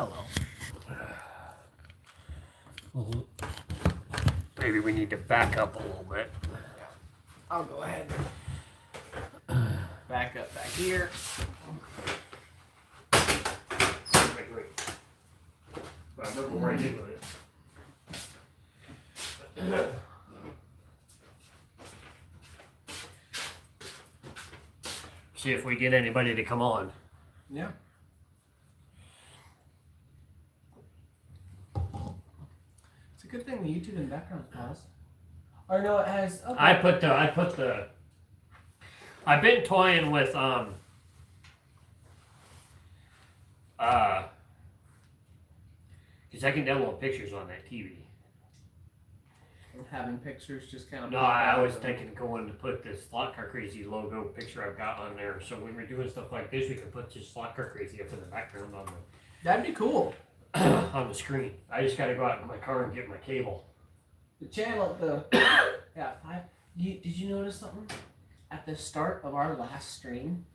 hello. Maybe we need to back up a little bit. I'll go ahead. Back up back here. Wait. I remember where I did with it. See if we get anybody to come on. Yeah. It's a good thing the YouTube and background paused. Or no, it has. Okay. I've been toying with because I can download pictures on that TV. And having pictures just kind of. No, I was thinking of going to put this Slot Car Crazy logo picture I've got on there. So when we're doing stuff like this, we can put this Slot Car Crazy up in the background on That'd be cool. on the screen. I just got to go out in my car and get my cable. The channel, did you notice something? At the start of our last stream,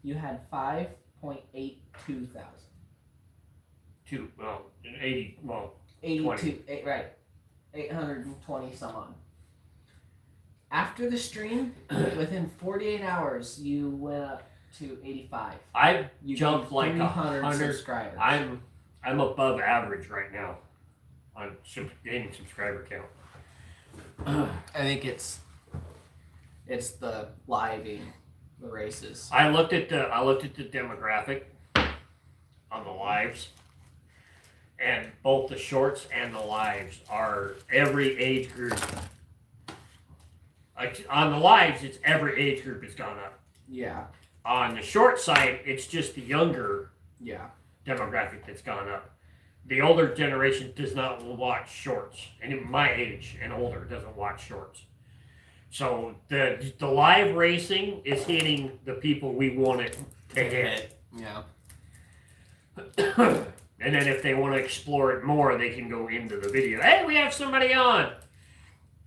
you had 5.82 thousand. 80, 82, right. 820 some on. After the stream, within 48 hours, you went up to 85. I You jumped like 300 100. subscribers. I'm above average right now on gaining subscriber count. I think it's the living, the races. I looked at the demographic on the lives, and both the shorts and the lives are every age group. Like on the lives, it's every age group has gone up. Yeah. On the short side, it's just the younger demographic that's gone up. The older generation does not watch shorts, and even my age and older doesn't watch shorts. So the live racing is hitting the people we want it to hit. Yeah. And then if they want to explore it more, they can go into the video. Hey, we have somebody on.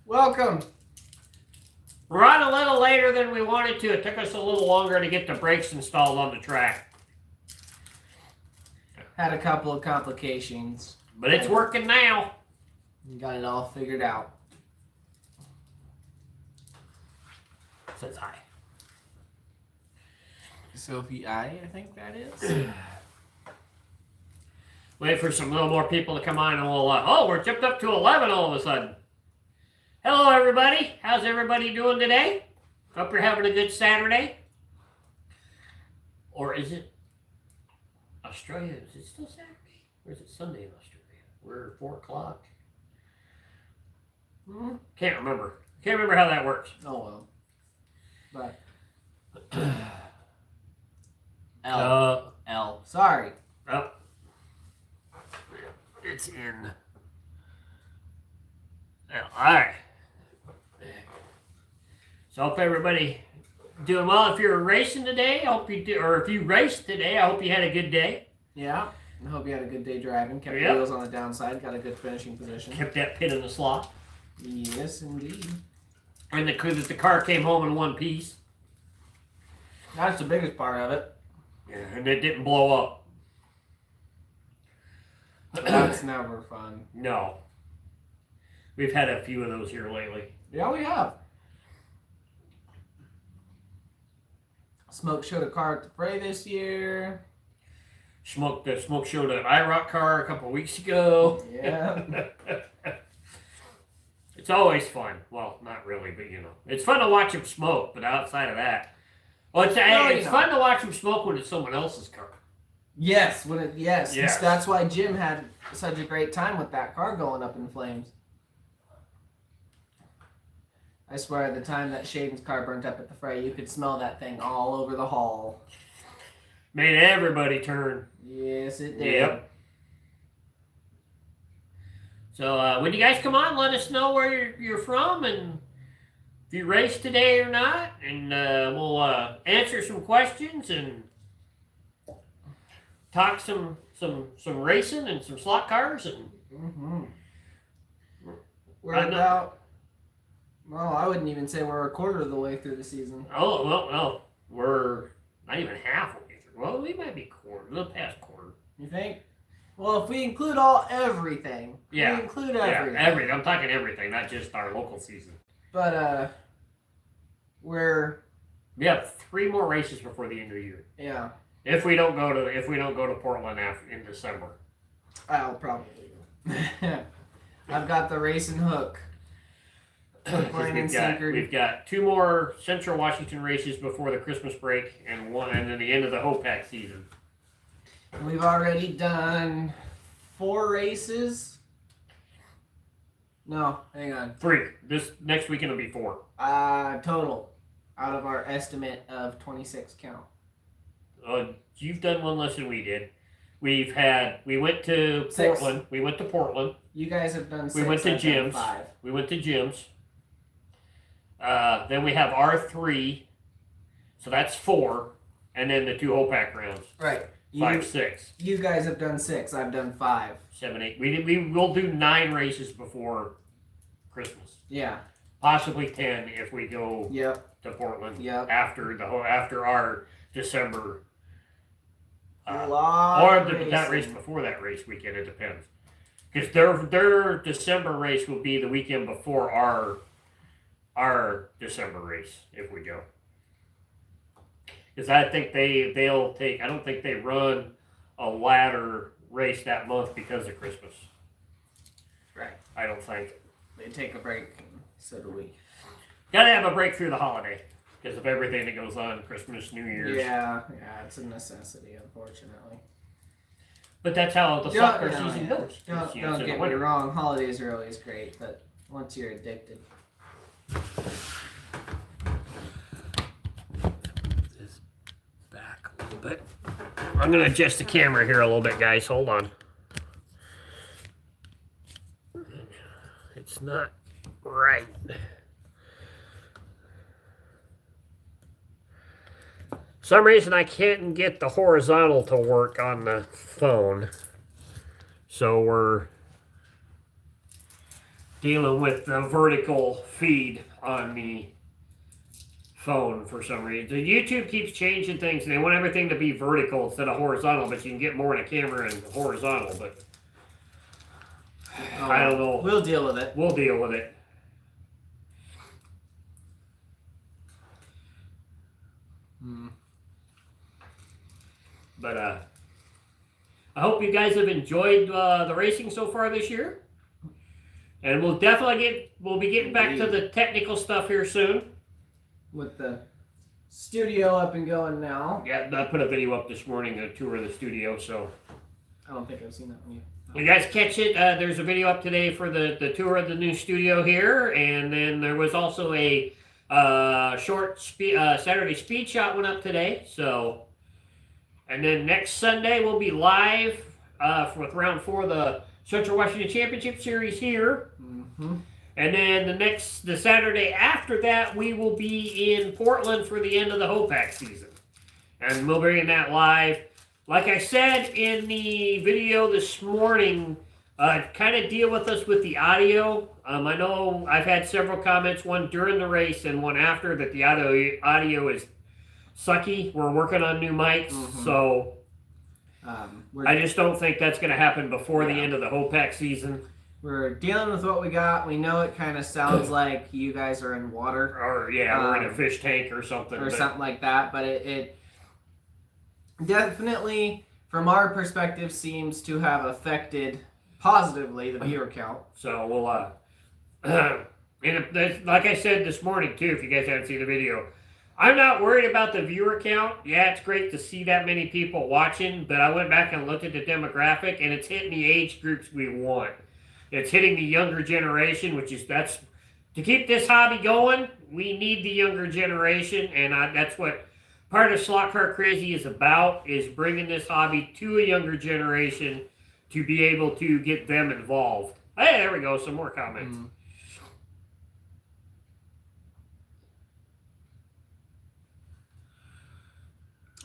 Welcome. We're on a little later than we wanted to. It took us a little longer to get the brakes installed on the track. Had a couple of complications. But it's working now. You got it all figured out. Says hi. Sophie I think that is. Wait for some little more people to come on and we'll, we're jumped up to 11 all of a sudden. Hello, everybody. How's everybody doing today? Hope you're having a good Saturday. Or is it Australia? Is it still Saturday? Or is it Sunday in Australia? We're 4 o'clock. Can't remember. Can't remember how that works. Oh, well. But. L. Sorry. Oh. It's in. Alright. So I hope everybody doing well. If you're racing today, I hope you do, or if you raced today, I hope you had a good day. Yeah. I hope you had a good day driving. Kept the wheels on the downside. Got a good finishing position. Kept that pit in the slot. Yes, indeed. And the car came home in one piece. That's the biggest part of it. Yeah, and it didn't blow up. That's never fun. No. We've had a few of those here lately. Yeah, we have. Smoke showed a car at the Fray this year. Smoke showed an IROC car a couple of weeks ago. Yeah. It's always fun. Well, not really, but you know. It's fun to watch him smoke, but outside of that. Well, it's fun to watch him smoke when it's someone else's car. Yes, yes. Yes. That's why Jim had such a great time with that car going up in flames. I swear, the time that Shaden's car burnt up at the Fray, you could smell that thing all over the hall. Made everybody turn. Yes, it did. Yep. So when you guys come on, let us know where you're from and if you raced today or not, and we'll answer some questions and talk some racing and some slot cars and. We're about. Well, I wouldn't even say we're a quarter of the way through the season. Oh well, we're not even halfway through. Well, we might be a little past quarter. You think? Well, if we include everything. Yeah. We include everything. Yeah, everything. I'm talking everything, not just our local season. But we have 3 more races before the end of the year. Yeah. If we don't go to Portland in December. I'll probably go. I've got the Racing Hook. We've got 2 more Central Washington races before the Christmas break, and then the end of the Hopac season. We've already done 4 races. No, hang on. 3. This next weekend will be 4. Total, out of our estimate of 26 count. You've done one less than we did. We went to 6. Portland. We went to Portland. You guys have done 6. We went to gyms. 5. We went to gyms. Then we have our 3, so that's 4, and then the 2 Hopac rounds. Right. 5, 6. You guys have done 6. I've done 5. 7, 8. We will do 9 races before Christmas. Yeah. Possibly 10 if we go to Portland. Yep. After our December. That race before that race weekend. It depends. Because their December race will be the weekend before our December race if we go. Because I think they'll take. I don't think they run a ladder race that month because of Christmas. Right. I don't think. They take a break, so do we. Gotta have a break through the holiday because of everything that goes on, Christmas, New Year's. Yeah, it's a necessity, unfortunately. But that's how the soccer season goes. Don't get me wrong, holidays are always great, but once you're addicted. This back a little bit. I'm gonna adjust the camera here a little bit, guys. Hold on. It's not right. For some reason I can't get the horizontal to work on the phone. So we're dealing with the vertical feed on the phone for some reason. The YouTube keeps changing things and they want everything to be vertical instead of horizontal, but you can get more in a camera and horizontal, but I don't know. We'll deal with it. We'll deal with it. But I hope you guys have enjoyed the racing so far this year. And we'll definitely be getting back to the technical stuff here soon. With the studio up and going now. Yeah, I put a video up this morning, a tour of the studio, so. I don't think I've seen that one yet. You guys catch it. There's a video up today for the tour of the new studio here. And then there was also a short Saturday speed shot went up today. So, and then next Sunday we'll be live with round 4 of the Central Washington Championship Series here. Mm-hmm. And then the Saturday after that, we will be in Portland for the end of the Hopac season. And we'll bring that live. Like I said in the video this morning, kind of deal with us with the audio. I know I've had several comments, one during the race and one after, that the audio is sucky. We're working on new mics, so I just don't think that's going to happen before the end of the Hopac season. We're dealing with what we got. We know it kind of sounds like you guys are in water. Or, we're in a fish tank or something. Or something like that, but it definitely, from our perspective, seems to have affected positively the viewer count. So we'll, and like I said this morning too, if you guys haven't seen the video, I'm not worried about the viewer count. Yeah, it's great to see that many people watching, but I went back and looked at the demographic, and it's hitting the age groups we want. It's hitting the younger generation, that's to keep this hobby going. We need the younger generation, and that's what part of Slot Car Crazy is about, is bringing this hobby to a younger generation to be able to get them involved. Hey, there we go. Some more comments.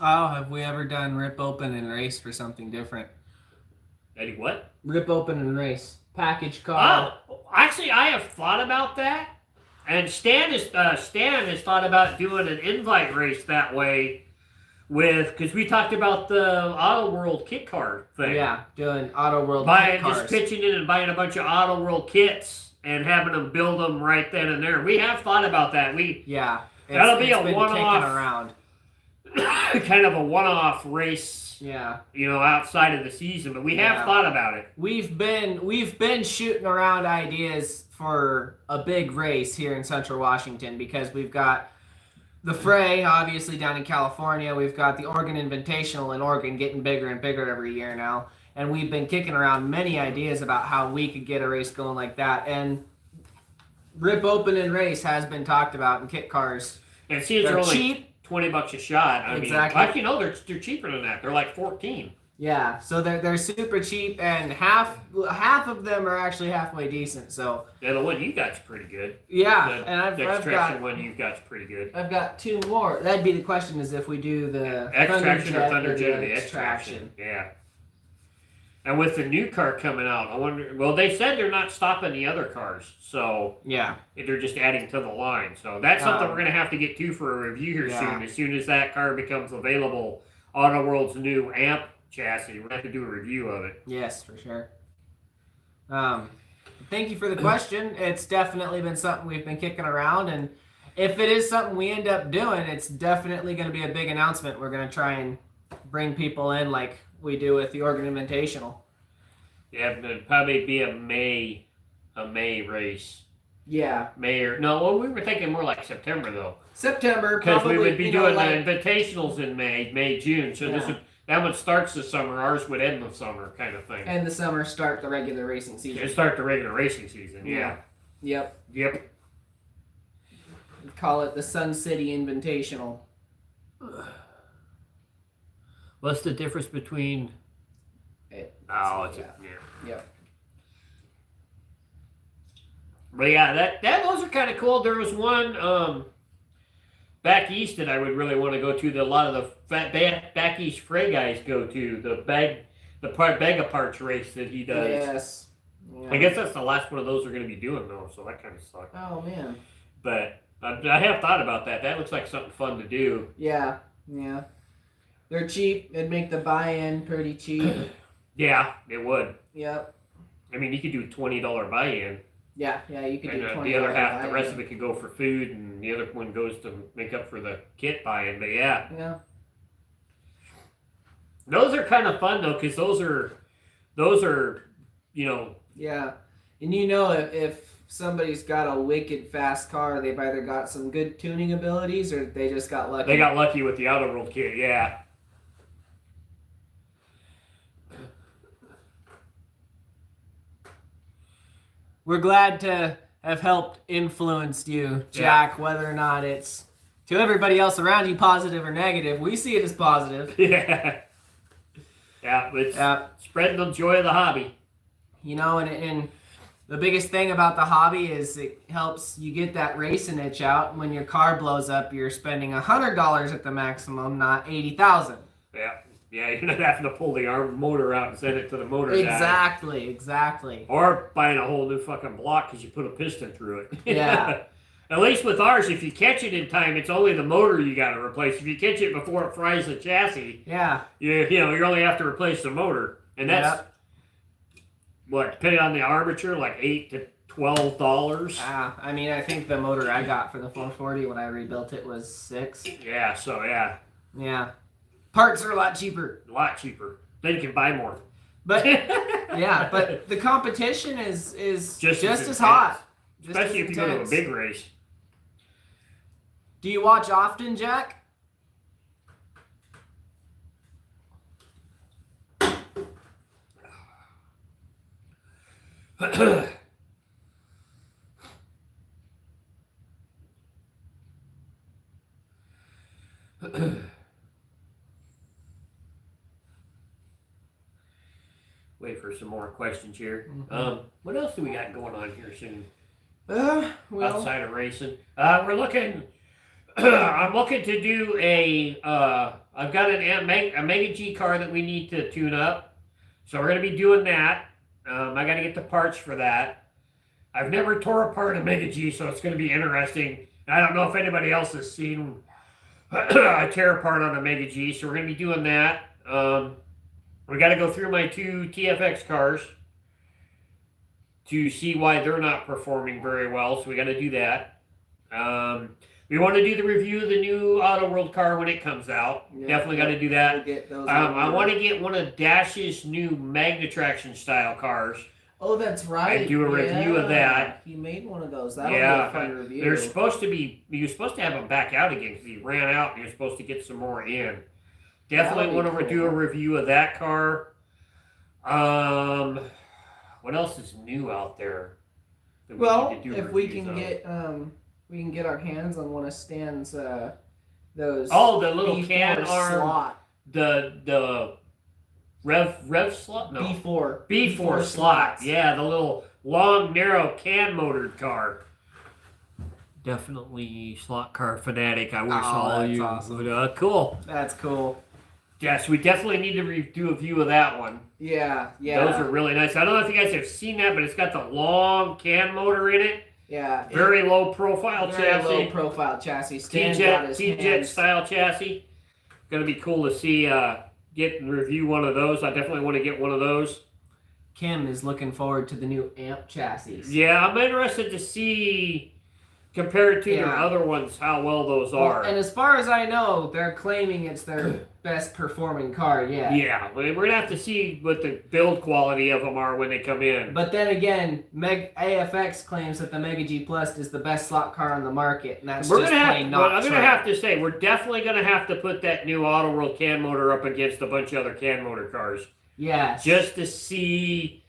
Oh, have we ever done rip open and race for something different? Eddie, what? Rip open and race. Package car. Oh, actually, I have thought about that. And Stan has thought about doing an invite race that way, because we talked about the Auto World kit car thing. Yeah, doing Auto World buying kit cars. just pitching in and buying a bunch of Auto World kits and having them build them right then and there. We have thought about that. That'll be a one-off around. kind of a one-off race. Yeah. Outside of the season, but we have thought about it. We've been shooting around ideas for a big race here in Central Washington because we've got the Fray, obviously, down in California. We've got the Oregon Invitational in Oregon getting bigger and bigger every year now. And we've been kicking around many ideas about how we could get a race going like that. And Rip Open and Race has been talked about in kit cars. And see, they're only cheap. $20 a shot. Exactly. Actually, no, they're cheaper than that. They're like 14. Yeah, so they're super cheap, and half of them are actually halfway decent. So yeah, the one you got's pretty good. Yeah, the extraction one you've got's pretty good. I've got two more. That'd be the question: is if we do the extraction or Thunderjet or the extraction. Yeah. And with the new car coming out, I wonder. Well, they said they're not stopping the other cars, so yeah, they're just adding to the line. So that's something we're gonna have to get to for a review here soon. As soon as that car becomes available, Auto World's new AMP chassis, we're gonna have to do a review of it. Yes, for sure. Thank you for the question. It's definitely been something we've been kicking around, and if it is something we end up doing, it's definitely going to be a big announcement. We're going to try and bring people in like we do with the Oregon Invitational. Yeah, it'd probably be a May race. Yeah. May or no, well, we were thinking more like September though. September, because we would be doing the invitationals in May, June. So that one starts the summer. Ours would end the summer, kind of thing. And the summer start the regular racing season. It'd start the regular racing season. Yeah. Yep. Yep. We call it the Sun City Invitational. What's the difference between? Yep. But yeah, those are kind of cool. There was one back east that I would really want to go to. A lot of the back east Fray guys go to the Bega Parts race that he does. Yes. Yeah. I guess that's the last one of those we're going to be doing though, so that kind of sucks. Oh man. But I have thought about that. That looks like something fun to do. Yeah. They're cheap. It'd make the buy-in pretty cheap. Yeah, it would. Yep. I mean, you could do $20 buy-in. Yeah, you could do $20. The other half, the rest of it could go for food, and the other one goes to make up for the kit buy-in. But yeah. Those are kind of fun though, because those are, Yeah, and if somebody's got a wicked fast car, they've either got some good tuning abilities or they just got lucky. They got lucky with the Auto World kit, yeah. We're glad to have helped influenced you, Jack, whether or not it's to everybody else around you positive or negative. We see it as positive. Yeah. Yeah, it's spreading the joy of the hobby. And the biggest thing about the hobby is it helps you get that racing itch out. When your car blows up, you're spending $100 at the maximum, not $80,000. Yeah, you're not having to pull the motor out and send it to the motor guy. Exactly. Or buying a whole new fucking block because you put a piston through it. Yeah. At least with ours, if you catch it in time, it's only the motor you got to replace. If you catch it before it fries the chassis, you only have to replace the motor, and that's depending on the armature, like $8 to $12. I think the motor I got for the 440 when I rebuilt it was $6. Yeah. So yeah. Parts are a lot cheaper. Then you can buy more. But but the competition is just as hot. Especially if you go to a big race. Do you watch often, Jack? Wait for some more questions here. Mm-hmm. What else do we got going on here soon? Outside of racing, we're looking. I'm looking to do I've got a Mega G car that we need to tune up, so we're going to be doing that. I got to get the parts for that. I've never tore apart a Mega G, so it's going to be interesting. I don't know if anybody else has seen a tear apart on the Mega G. So we're going to be doing that. We got to go through my 2 TFX cars to see why they're not performing very well. So we got to do that. We want to do the review of the new Auto World car when it comes out. Yeah, definitely got to do that. I want to get one of Dash's new Magnatraction style cars. Oh, that's right. And do a review of that. He made one of those. That'll be a fun review. They're supposed to be. You're supposed to have them back out again because he ran out, and you're supposed to get some more in. Definitely want to do a review of that car. What else is new out there? Well, if we can get our hands on one of Stan's those. Oh, the little can arm slot. The Rev slot? No. B4 slot. Yeah, the little long, narrow can motored car. Definitely slot car fanatic. I wish all you would. Cool. That's cool. Yes, we definitely need to do a view of that one. Yeah. Those are really nice. I don't know if you guys have seen that, but it's got the long can motor in it. Yeah. Very low profile chassis. Very low profile chassis. T-Jet style chassis. Going to be cool to see, get and review one of those. I definitely want to get one of those. Kim is looking forward to the new AMP chassis. Yeah, I'm interested to see, compared to their other ones, how well those are. And as far as I know, they're claiming it's their best performing car yet. Yeah, we're going to have to see what the build quality of them are when they come in. But then again, AFX claims that the Mega G Plus is the best slot car on the market, and that's I'm going to have to say, we're definitely going to have to put that new Auto World can motor up against a bunch of other can motor cars. Yes. Just to see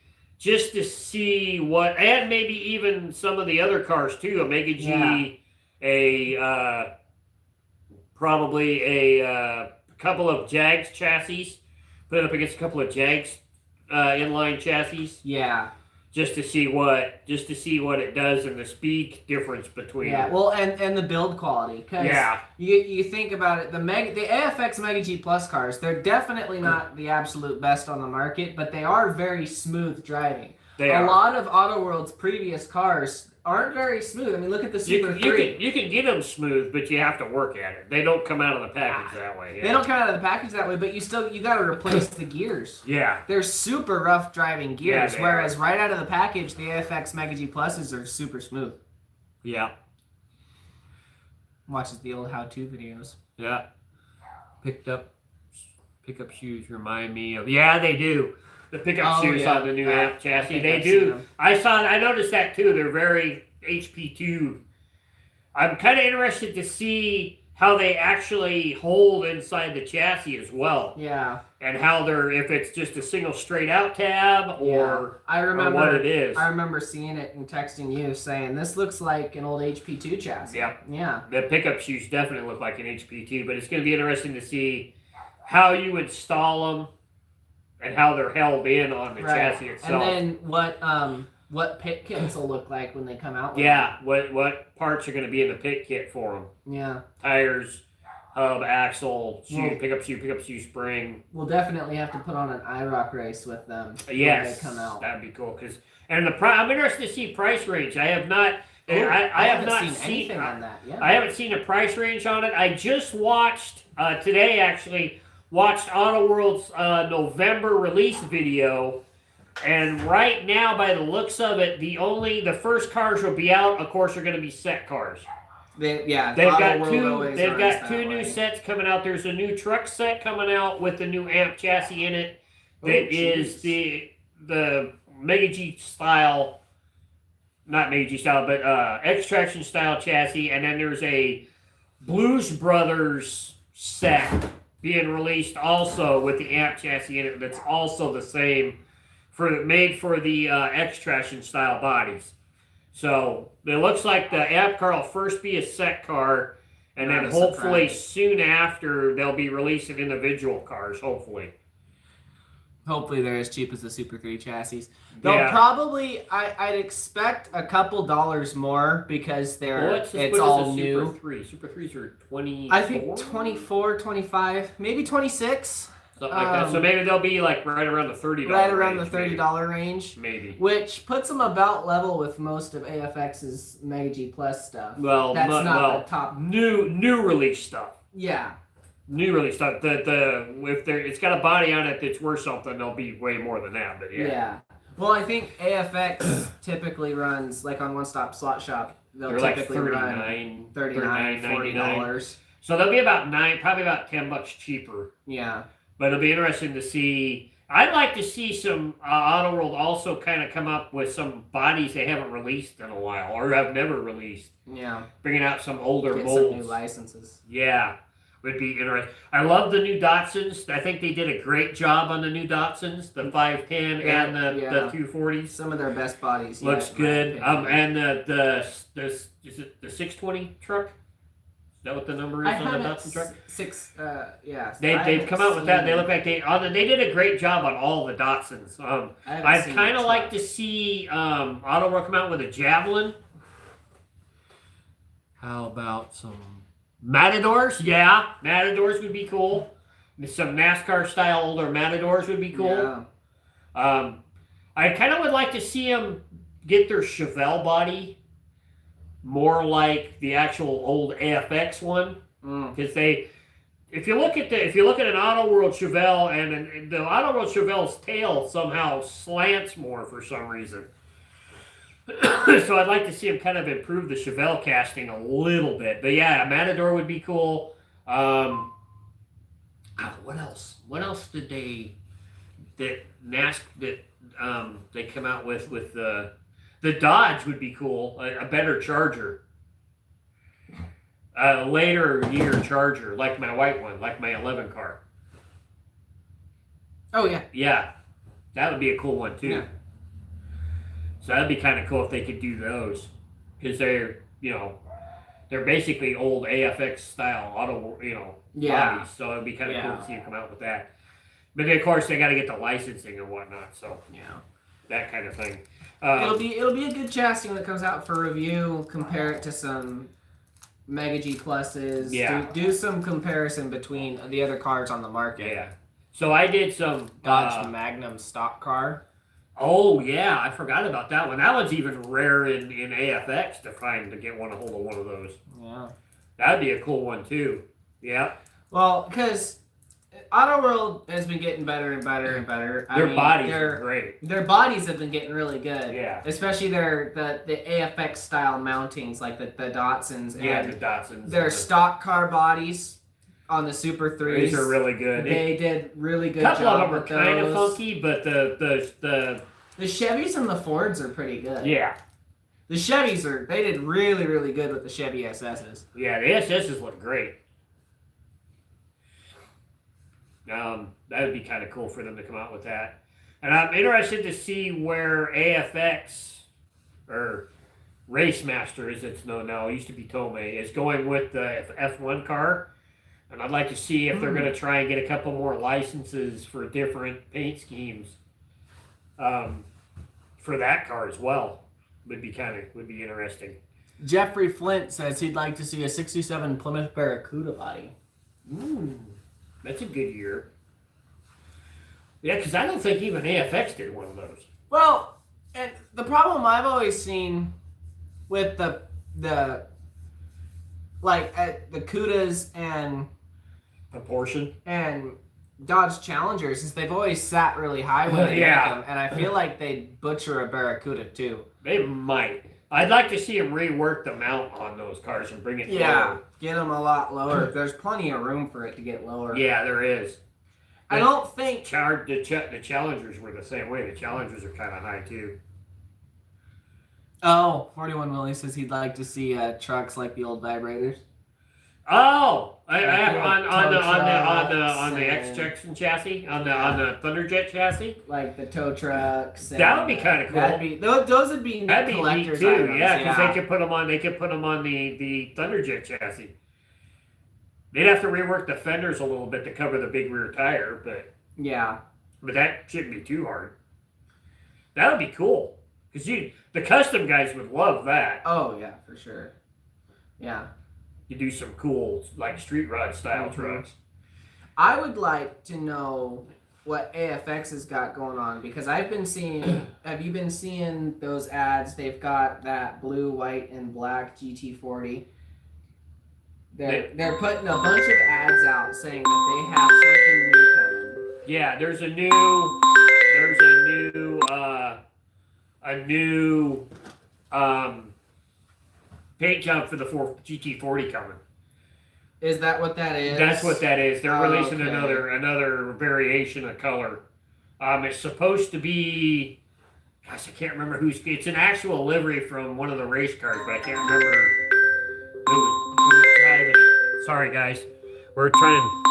what, and maybe even some of the other cars too. A Mega G, probably a couple of Jags chassis, put it up against a couple of Jags inline chassis. Yeah. Just to see what it does and the speed difference between. Yeah. Well, and the build quality. Yeah. You think about it, the AFX Mega G Plus cars, they're definitely not the absolute best on the market, but they are very smooth driving. A lot of Auto World's previous cars aren't very smooth. I mean, look at the Super 3. You can get them smooth, but you have to work at it. They don't come out of the package that way. Yeah. They don't come out of the package that way, but you got to replace the gears. Yeah. They're super rough driving gears, whereas right out of the package, the AFX Mega G Pluses are super smooth. Yeah. Watches the old how-to videos. Yeah. Pickup shoes remind me of... Yeah, they do. The pickup shoes on the new AMP chassis. They do. I noticed that too. They're very HP2. I'm kind of interested to see how they actually hold inside the chassis as well. Yeah. And how if it's just a single straight out tab or, or what it is. I remember seeing it and texting you saying, this looks like an old HP2 chassis. Yeah. Yeah. The pickup shoes definitely look like an HP2, but it's going to be interesting to see how you install them. And how they're held in on the chassis itself. And then what pit kits will look like when they come out. What parts are going to be in the pit kit for them. Yeah. Tires, hub, axle, pickup shoe, spring. We'll definitely have to put on an IROC race with them when they come out. That'd be cool. And I'm interested to see price range. I have not... I have not seen anything on that yet. I haven't seen a price range on it. I just watched, today actually... Watched Auto World's November release video, and right now, by the looks of it, the first cars will be out. Of course, are going to be set cars. They've got two new sets coming out. There's a new truck set coming out with the new AMP chassis in it. That is the Mega G style, not Mega G style, but X-Traction style chassis, and then there's a Blues Brothers set being released also with the AMP chassis in it that's also the same, made for the X-Traction style bodies. So it looks like the AMP car will first be a set car, and then hopefully soon after they'll be releasing individual cars, hopefully. Hopefully they're as cheap as the Super 3 chassis. They'll probably, I'd expect a couple dollars more because it's all new. Super 3s are 24? I think 24, 25, maybe 26. Something like that. So maybe they'll be like right around the $30 Right around the $30 range. Maybe. Which puts them about level with most of AFX's Mega G Plus stuff. Well, that's not the top. New release stuff. Yeah. New release stuff. If it's got a body on it that's worth something, they'll be way more than that. But Yeah. Well, I think AFX typically runs like on One Stop Slot Shop. They'll they're like typically run $39, $40. So they'll be about probably about $10 cheaper. Yeah. But it'll be interesting to see. I'd like to see some Auto World also kind of come up with some bodies they haven't released in a while or have never released. Yeah. Bringing out some older Get molds. some new licenses. Yeah. Would be interesting. I love the new Datsuns. I think they did a great job on the new Datsuns, the 510 and the 240s. Some of their best bodies. Looks good. And the is it the 620 truck? Is that what the number is on the Datsun truck? Yeah. They've come out with that. They look like they did a great job on all the Datsuns. I'd kind of like to see Auto World come out with a Javelin. How about some Matadors? Yeah, Matadors would be cool. Some NASCAR style older Matadors would be cool. Yeah. I kind of would like to see them get their Chevelle body more like the actual old AFX one, because if you look at an Auto World Chevelle and the Auto World Chevelle's tail somehow slants more for some reason. So I'd like to see him kind of improve the Chevelle casting a little bit. But yeah, Matador would be cool. What else? What else did they come out with the Dodge would be cool. A better Charger. A later year Charger, like my white one, like my 11 car. Oh yeah. Yeah. That would be a cool one too. Yeah. So that'd be kind of cool if they could do those, because they're basically old AFX style auto bodies. So it'd be kind of cool to see them come out with that. But of course they got to get the licensing and whatnot. So that kind of thing. It'll be a good chassis when it comes out for review. Compare it to some Mega G pluses. Yeah. Do some comparison between the other cars on the market. Yeah. So I did some Dodge Magnum stock car. Oh yeah, I forgot about that one. That one's even rare in AFX to get a hold of one of those. Yeah, that'd be a cool one too. Yeah. Well, because Auto World has been getting better and better and better. Their bodies are great. Their bodies have been getting really good. Yeah. Especially the AFX style mountings, like the Datsuns. Yeah, the Datsuns. Their stock car bodies on the Super 3s. These are really good. They did really good. A couple of them are kind of funky, but the Chevys and the Fords are pretty good. Yeah. The Chevys they did really, really good with the Chevy SSs. Yeah, the SSs look great. That would be kind of cool for them to come out with that. And I'm interested to see where AFX, or Racemaster as it's known now, it used to be Tomei, is going with the F1 car. And I'd like to see if they're going to try and get a couple more licenses for different paint schemes for that car as well. Would be interesting. Jeffrey Flint says he'd like to see a 67 Plymouth Barracuda body. That's a good year. Yeah, because I don't think even AFX did one of those. Well, and the problem I've always seen with the Cudas and Proportion and Dodge Challengers is they've always sat really high when they make them, and I feel like they'd butcher a Barracuda too. They might. I'd like to see them rework the mount on those cars and bring it lower. Get them a lot lower. There's plenty of room for it to get lower. Yeah, there is. I don't think the Challengers were the same way. The Challengers are kind of high too. Oh, 41 Willie says he'd like to see trucks like the old vibrators. Oh, I have on the X-Traction chassis, on the Thunderjet chassis, like the tow trucks. That would be kind of cool. Those would be that'd be collector's neat too. items, Yeah, because they could put them on. They could put them on the Thunderjet chassis. They'd have to rework the fenders a little bit to cover the big rear tire, but that shouldn't be too hard. That would be cool because the custom guys would love that. Oh yeah, for sure. Yeah. You do some cool, like, street rod style trucks. I would like to know what AFX has got going on, because I've been seeing, have you been seeing those ads? They've got that blue, white, and black GT40. They're putting a bunch of ads out saying that they have something new coming. Yeah, there's a new paint job for the GT40 coming. Is that what that is? That's what that is. They're releasing okay. another variation of color. It's supposed to be, gosh, I can't remember who's. It's an actual livery from one of the race cars, but I can't remember who was driving it. Sorry, guys. We're trying.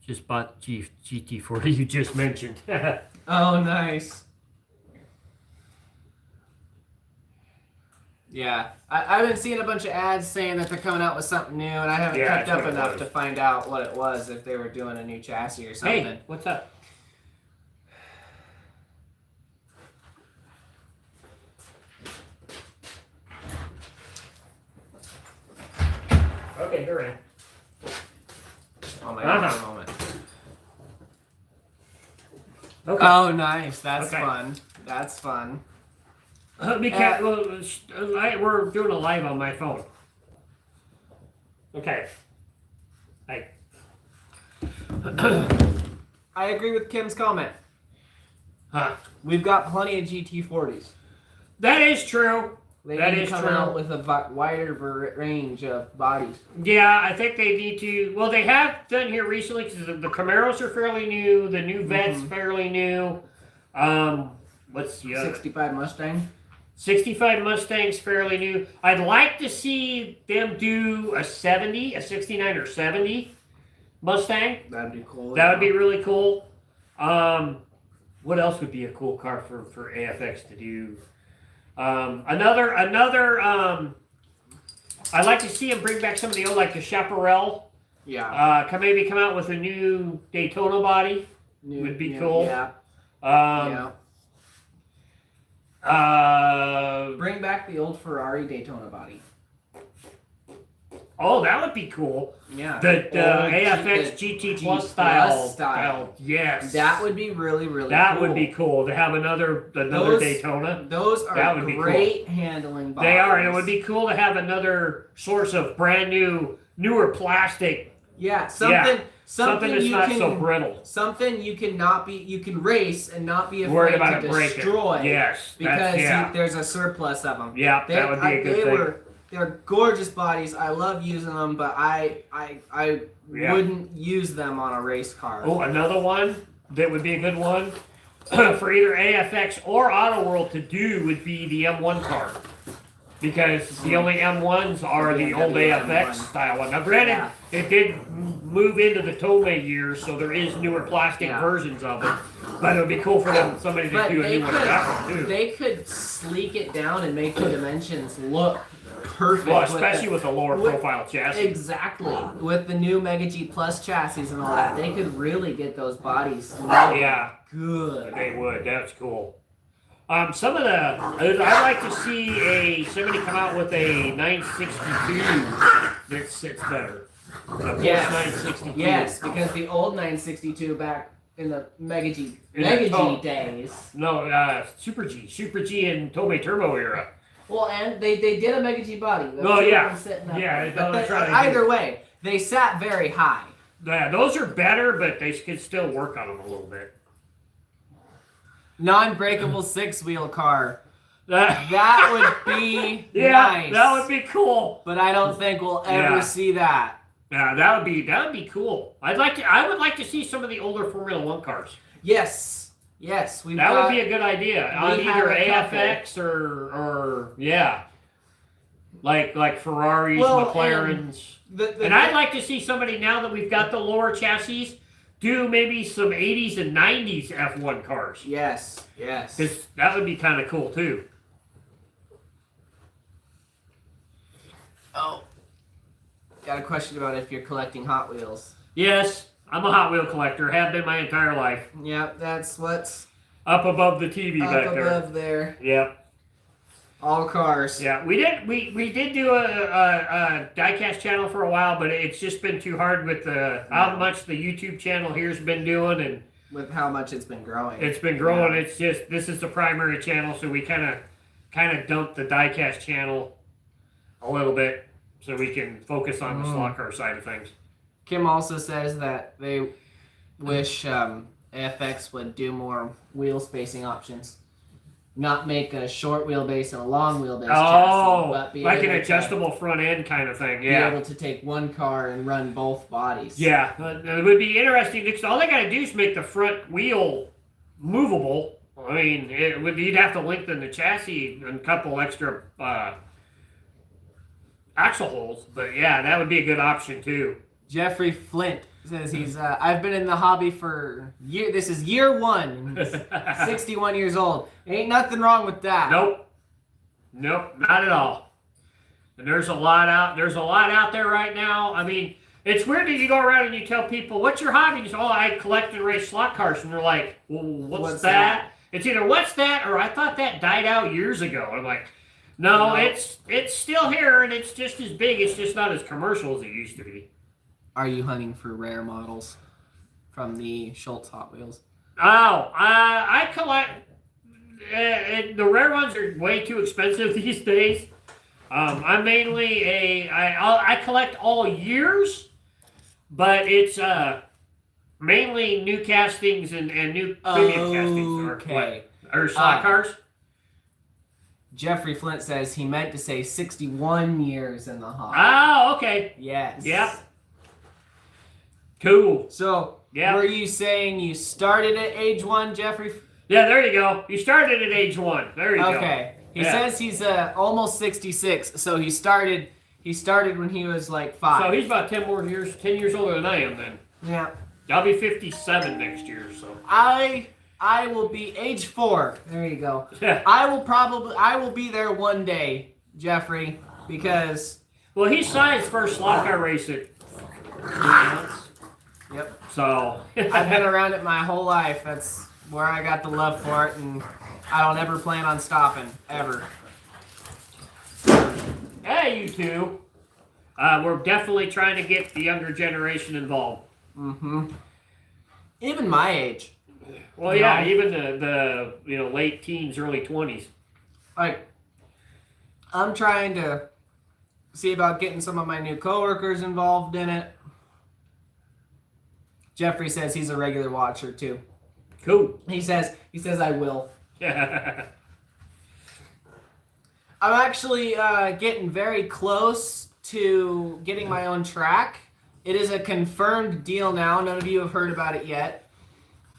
Just bought GT40 you just mentioned. Oh, nice. Yeah, I've been seeing a bunch of ads saying that they're coming out with something new, and I haven't kept up enough to find out what it was, if they were doing a new chassis or something. Hey, what's up? Okay, you're in. Oh my God, a moment. Okay. Oh, nice. That's Okay. fun. That's fun. We're doing a live on my phone. Okay. Hey. I agree with Kim's comment. Huh. We've got plenty of GT40s. That is true. They That need is to come true. out with a wider range of bodies. Yeah, I think they need to. Well, they have done here recently because the Camaros are fairly new. The new Vet's fairly new. What's the other? 65 Mustang. 65 Mustang's fairly new. I'd like to see them do a 70, a 69 or 70 Mustang. That'd be cool. That would be really cool. What else would be a cool car for AFX to do? Another. I'd like to see them bring back some of the old, like the Chaparral. Yeah. Maybe come out with a new Daytona body. Would be cool. Yeah. Yeah. Bring back the old Ferrari Daytona body. Oh, that would be cool. Yeah. The AFX GT Plus style. Yes. That would be really, really That cool. would be cool to have another Daytona. Those are That would be great cool. handling bodies. They are, and it would be cool to have another source of brand new, newer plastic. Yeah, something that's you not can, so brittle. Something you can race and not be Worried afraid about to it breaking. destroy. Yes, because yeah. there's a surplus of them. Yeah, that would be a good thing. They're gorgeous bodies. I love using them, but I wouldn't use them on a race car. Oh, another one that would be a good one for either AFX or Auto World to do would be the M1 car. Because the only M1s are the old AFX style one. Now, granted, it did move into the Tomei years, so there is newer plastic versions of it. But it would be cool for somebody to do a new one of that one, too. They could sleek it down and make the dimensions look perfect. Well, especially with the lower profile chassis. Exactly. With the new Mega G Plus chassis and all that, they could really get those bodies good. They would. That's cool. Some of the, I'd like to see somebody come out with a 962 that sits better. Yes. 962. Yes, because the old 962 back in the Mega G days. No, Super G and Tomei Turbo era. Well, and they did a Mega G body. Oh, yeah. But either way, they sat very high. Yeah, those are better, but they could still work on them a little bit. Non-breakable 6-wheel car. That would be nice. That would be cool. But I don't think we'll ever see that. Yeah, that would be cool. I would like to see some of the older Formula One cars. Yes. That would be a good idea on either AFX or like Ferraris, McLarens. And I'd like to see somebody, now that we've got the lower chassis, do maybe some 80s and 90s F1 cars. Yes. Because that would be kind of cool, too. Oh. Got a question about if you're collecting Hot Wheels. Yes, I'm a Hot Wheel collector. Have been my entire life. Yep, that's what's... Up above the TV back there. Up above there. Yep. All cars. Yeah, we did do a diecast channel for a while, but it's just been too hard with how much the YouTube channel here's been doing, and with how much it's been growing. It's been growing. Yeah. It's just, this is the primary channel, so we kind of dumped the diecast channel a little bit so we can focus on the slot car side of things. Kim also says that they wish FX would do more wheel spacing options. Not make a short wheelbase and a long wheelbase chassis, but be like an adjustable front end kind of thing. Yeah, be able to take one car and run both bodies. Yeah, it would be interesting because all they got to do is make the front wheel movable. I mean, you'd have to lengthen the chassis and a couple extra axle holes, but yeah, that would be a good option too. Jeffrey Flint says he's I've been in the hobby for this is year 1. He's 61 years old. Ain't nothing wrong with that. Nope, not at all. And there's a lot out there right now. I mean, it's weird that you go around and you tell people, what's your hobby? You say, I collect and race slot cars. And they're like, well, what's that? It's either what's that or I thought that died out years ago. I'm like, no, it's still here and it's just as big. It's just not as commercial as it used to be. Are you hunting for rare models from the Schultz Hot Wheels? Oh, I collect. The rare ones are way too expensive these days. I'm mainly I collect all years, but it's mainly new castings and new premium castings or slot cars. Jeffrey Flint says he meant to say 61 years in the hobby. Oh, okay. Yes. Yep. Cool. So, were you saying you started at age 1, Jeffrey? Yeah, there you go. You started at age 1. There you go. Okay. He says he's almost 66, so he started when he was like 5. So he's about 10 years older than I am then. Yeah. I'll be 57 next year, so. I will be age 4. There you go. I will be there one day, Jeffrey, because. Well, he saw his first slot car race at 3 months. Yep. So. I've been around it my whole life. That's where I got the love for it, and I don't ever plan on stopping, ever. Hey, you two. We're definitely trying to get the younger generation involved. Mm-hmm. Even my age. Well, yeah, even the late teens, early 20s. Like, I'm trying to see about getting some of my new coworkers involved in it. Jeffrey says he's a regular watcher too. Cool. He says I will. I'm actually getting very close to getting my own track. It is a confirmed deal now. None of you have heard about it yet.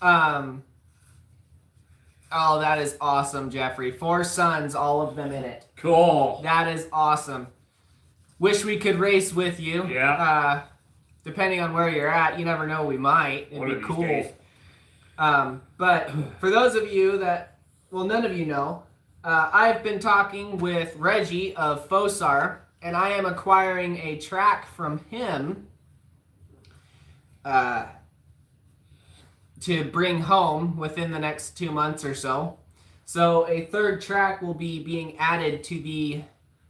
Oh, that is awesome, Jeffrey. 4 sons, all of them in it. Cool. That is awesome. Wish we could race with you. Yeah. Depending on where you're at, you never know, we might. It'd be cool. Days. But for those of you that, none of you know, I've been talking with Reggie of Fosar, and I am acquiring a track from him to bring home within the next 2 months or so. So a third track will be being added to the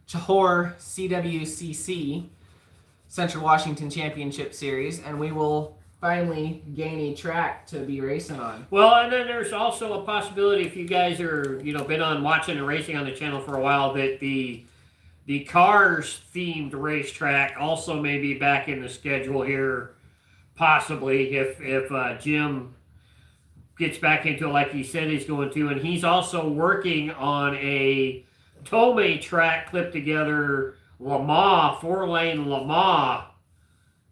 Chahor CWCC Central Washington Championship Series, and we will finally gain a track to be racing on. Well, and then there's also a possibility, if you guys are, been on watching and racing on the channel for a while, that the cars themed racetrack also may be back in the schedule here, possibly if Jim gets back into it like he said he's going to, and he's also working on a Tomei track clipped together Lamar 4-lane Lamar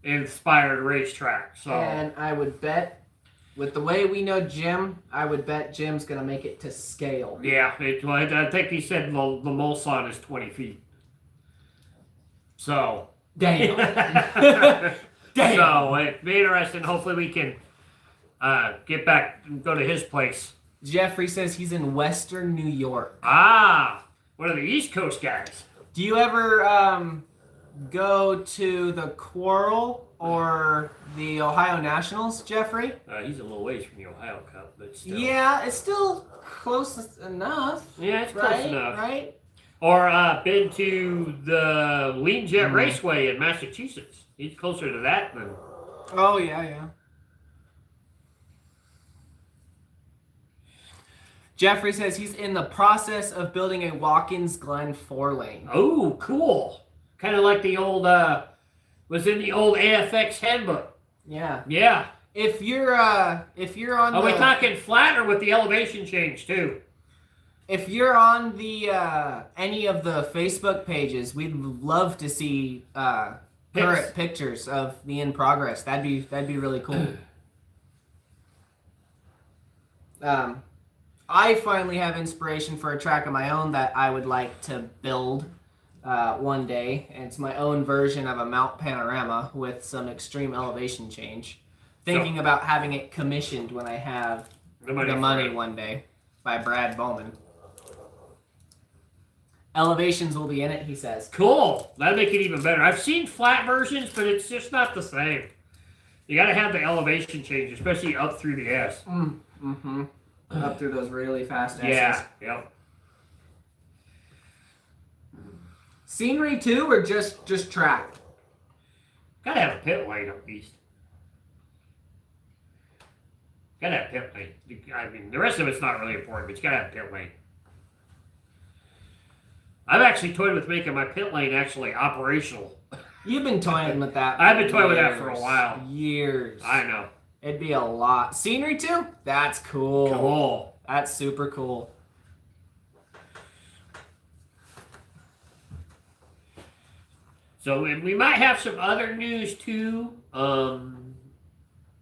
inspired racetrack. So, and I would bet, with the way we know Jim, I would bet Jim's going to make it to scale. Yeah, I think he said the Mulsanne is 20 feet. So. Damn. Damn. So, it'd be interesting. Hopefully we can get back and go to his place. Jeffrey says he's in Western New York. Ah, one of the East Coast guys. Do you ever go to the Quarrel or the Ohio Nationals, Jeffrey? He's a little ways from the Ohio Cup, but still. Yeah, it's still close enough. Yeah, it's close enough. Right? Or been to the Lean Jet Raceway in Massachusetts. He's closer to that than... Oh, yeah. Jeffrey says he's in the process of building a Watkins Glen 4-lane. Oh, cool. Kind of like the old, was in the old AFX handbook. Yeah. Yeah. If you're on Are we talking flat or with the elevation change too? If you're on the any of the Facebook pages, we'd love to see current pictures of the in progress. That'd be really cool. I finally have inspiration for a track of my own that I would like to build one day. And it's my own version of a Mount Panorama with some extreme elevation change. Thinking about having it commissioned when I have the money one day by Brad Bowman. Elevations will be in it, he says. Cool. That'd make it even better. I've seen flat versions, but it's just not the same. You got to have the elevation change, especially up through the S. Mm-hmm. Up through those really fast S's. Yeah. Yep. Scenery too, or just track? Gotta have a pit lane up east. Gotta have pit lane. I mean, the rest of it's not really important, but you gotta have pit lane. I've actually toyed with making my pit lane actually operational. You've been toying with that. I've been toying with that for a while. Years. I know. It'd be a lot. Scenery too? That's cool. Cool. That's super cool. So we might have some other news too.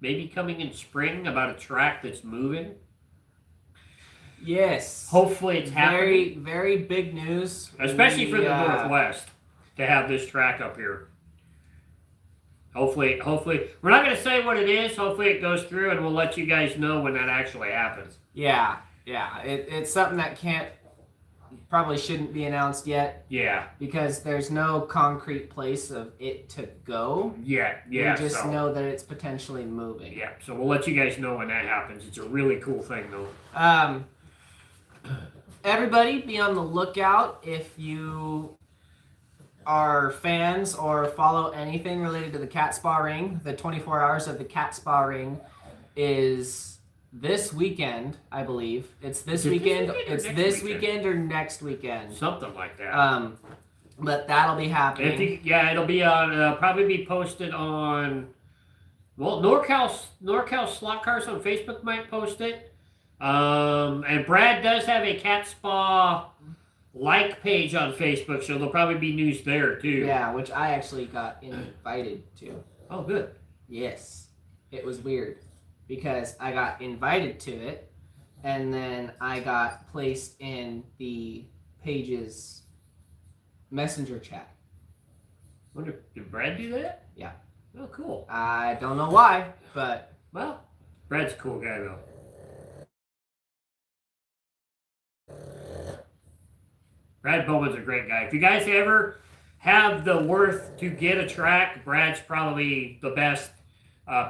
Maybe coming in spring about a track that's moving. Yes. Hopefully it's happening. Very big news. Especially for the Northwest to have this track up here. Hopefully, we're not going to say what it is. Hopefully it goes through and we'll let you guys know when that actually happens. Yeah. It's something that probably shouldn't be announced yet. Yeah. Because there's no concrete place of it to go. Yeah. We just know that it's potentially moving. Yeah, so we'll let you guys know when that happens. It's a really cool thing though. Everybody be on the lookout if you are fans or follow anything related to the Cat Spa Ring. The 24 hours of the Cat Spa Ring is this weekend, I believe. It's this weekend. It's this weekend or next weekend. Something like that. But that'll be happening. It'll be on. Probably be posted on. Well, NorCal Slot Cars on Facebook might post it. And Brad does have a Cat Spa page on Facebook, so there'll probably be news there too. Yeah, which I actually got invited to. Oh, good. Yes. It was weird because I got invited to it and then I got placed in the page's messenger chat. Wonder, did Brad do that? Yeah. Oh, cool. I don't know why, but... Well, Brad's a cool guy though. Brad Bowman's a great guy. If you guys ever have the worth to get a track, Brad's probably the best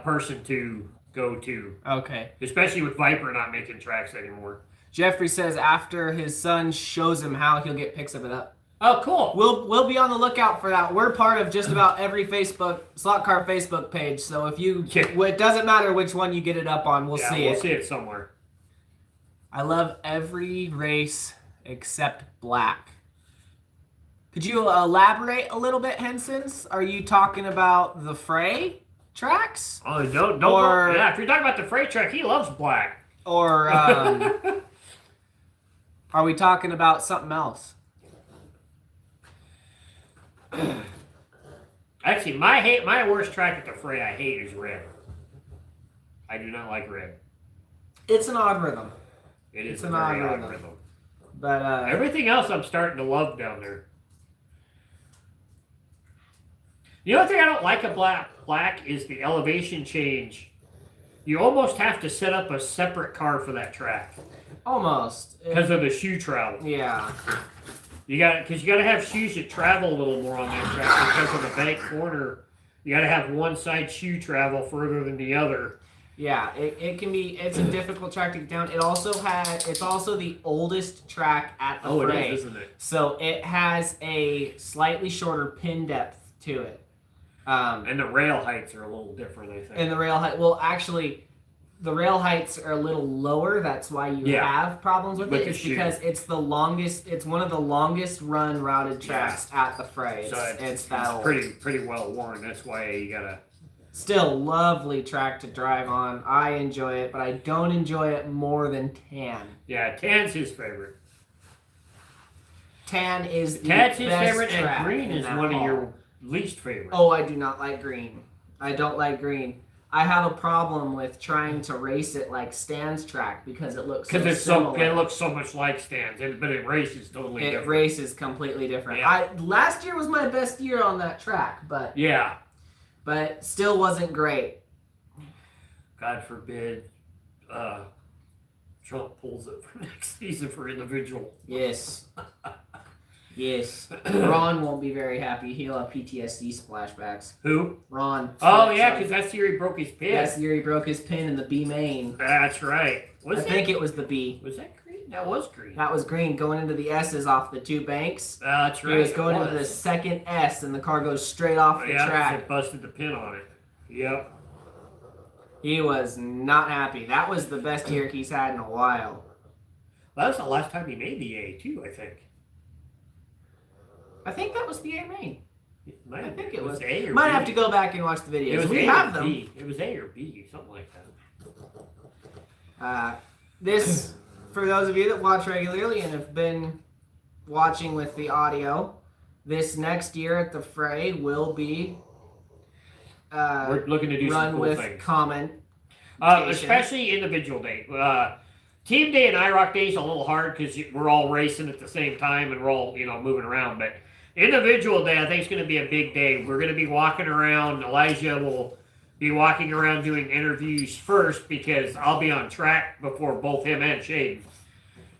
person to go to. Okay. Especially with Viper not making tracks anymore. Jeffrey says after his son shows him how, he'll get pics of it up. Oh, cool. We'll be on the lookout for that. We're part of just about every slot car Facebook page. So if it doesn't matter which one you get it up on, we'll see it. We'll see it somewhere. I love every race except black. Could you elaborate a little bit, Hensons? Are you talking about the Fray tracks? Oh, don't. Yeah, if you're talking about the Fray track, he loves black. Or are we talking about something else? Actually, my worst track at the Fray I hate is red. I do not like red. It's an odd rhythm. It's an odd rhythm. But everything else I'm starting to love down there. The only thing I don't like about black is the elevation change. You almost have to set up a separate car for that track. Almost. Because of the shoe travel. Yeah. You got to have shoes that travel a little more on that track because of the bank corner. You got to have one side shoe travel further than the other. Yeah, it's a difficult track to get down. It's also the oldest track at the Fray. It is, isn't it? So it has a slightly shorter pin depth to it. And the rail heights are a little different, I think. And the rail height, well, actually, the rail heights are a little lower. That's why you have problems with it. It's because it's the longest. It's one of the longest run routed tracks at the Fray. It's pretty well worn. That's why you gotta. Still lovely track to drive on. I enjoy it, but I don't enjoy it more than Tan. Yeah, Tan's his favorite. Tan is the Tan's best his favorite, track and Green is one of your least favorite. Oh, I do not like Green. I don't like Green. I have a problem with trying to race it like Stan's track because it looks similar. It looks so much like Stan's, but it races totally different. It races completely different. Yeah. Last year was my best year on that track, but still wasn't great. God forbid Trump pulls it for next season for individual. Yes. Yes. Ron won't be very happy. He'll have PTSD splashbacks. Who? Ron. Oh, yeah, because that's the year he broke his pin. That's the year he broke his pin in the B main. That's right. I think it was the B. Was that green? That was green. That was green, going into the S's off the two banks. That's right. He was going into the second S, and the car goes straight off the track. It busted the pin on it. Yep. He was not happy. That was the best year he's had in a while. That was the last time he made the A, too, I think. I think that was the A main. I think it was A or B. Might have to go back and watch the videos. We have them. B. It was A or B, something like that. This, for those of you that watch regularly and have been watching with the audio, this next year at the Fray will be we're looking to do run some cool with things. comment. Especially individual day. Team day and IROC day is a little hard because we're all racing at the same time and we're all moving around. But individual day, I think, is going to be a big day. We're going to be walking around. Elijah will be walking around doing interviews first because I'll be on track before both him and Shane.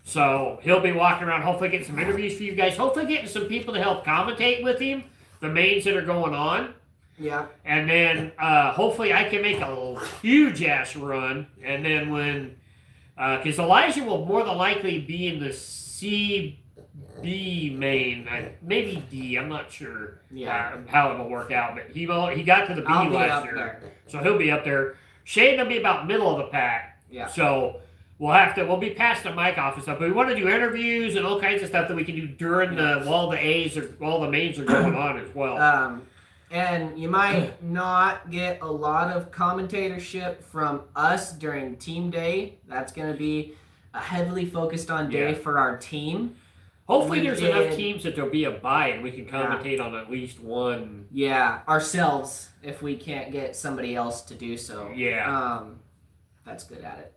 So he'll be walking around, hopefully getting some interviews for you guys. Hopefully getting some people to help commentate with him, the mains that are going on. Yeah. And then hopefully I can make a huge ass run. And then when, because Elijah will more than likely be in the CB main, maybe D. I'm not sure how it'll work out. But he got to the B last year, so he'll be up there. Shane will be about middle of the pack. Yeah. So we'll be past the mic off and stuff. But we want to do interviews and all kinds of stuff that we can do during while the A's or while the mains are going on as well. And you might not get a lot of commentatorship from us during team day. That's going to be a heavily focused on day for our team. Hopefully there's enough teams that there'll be a bye and we can commentate on at least one. Yeah, ourselves if we can't get somebody else to do so. Yeah. That's good at it.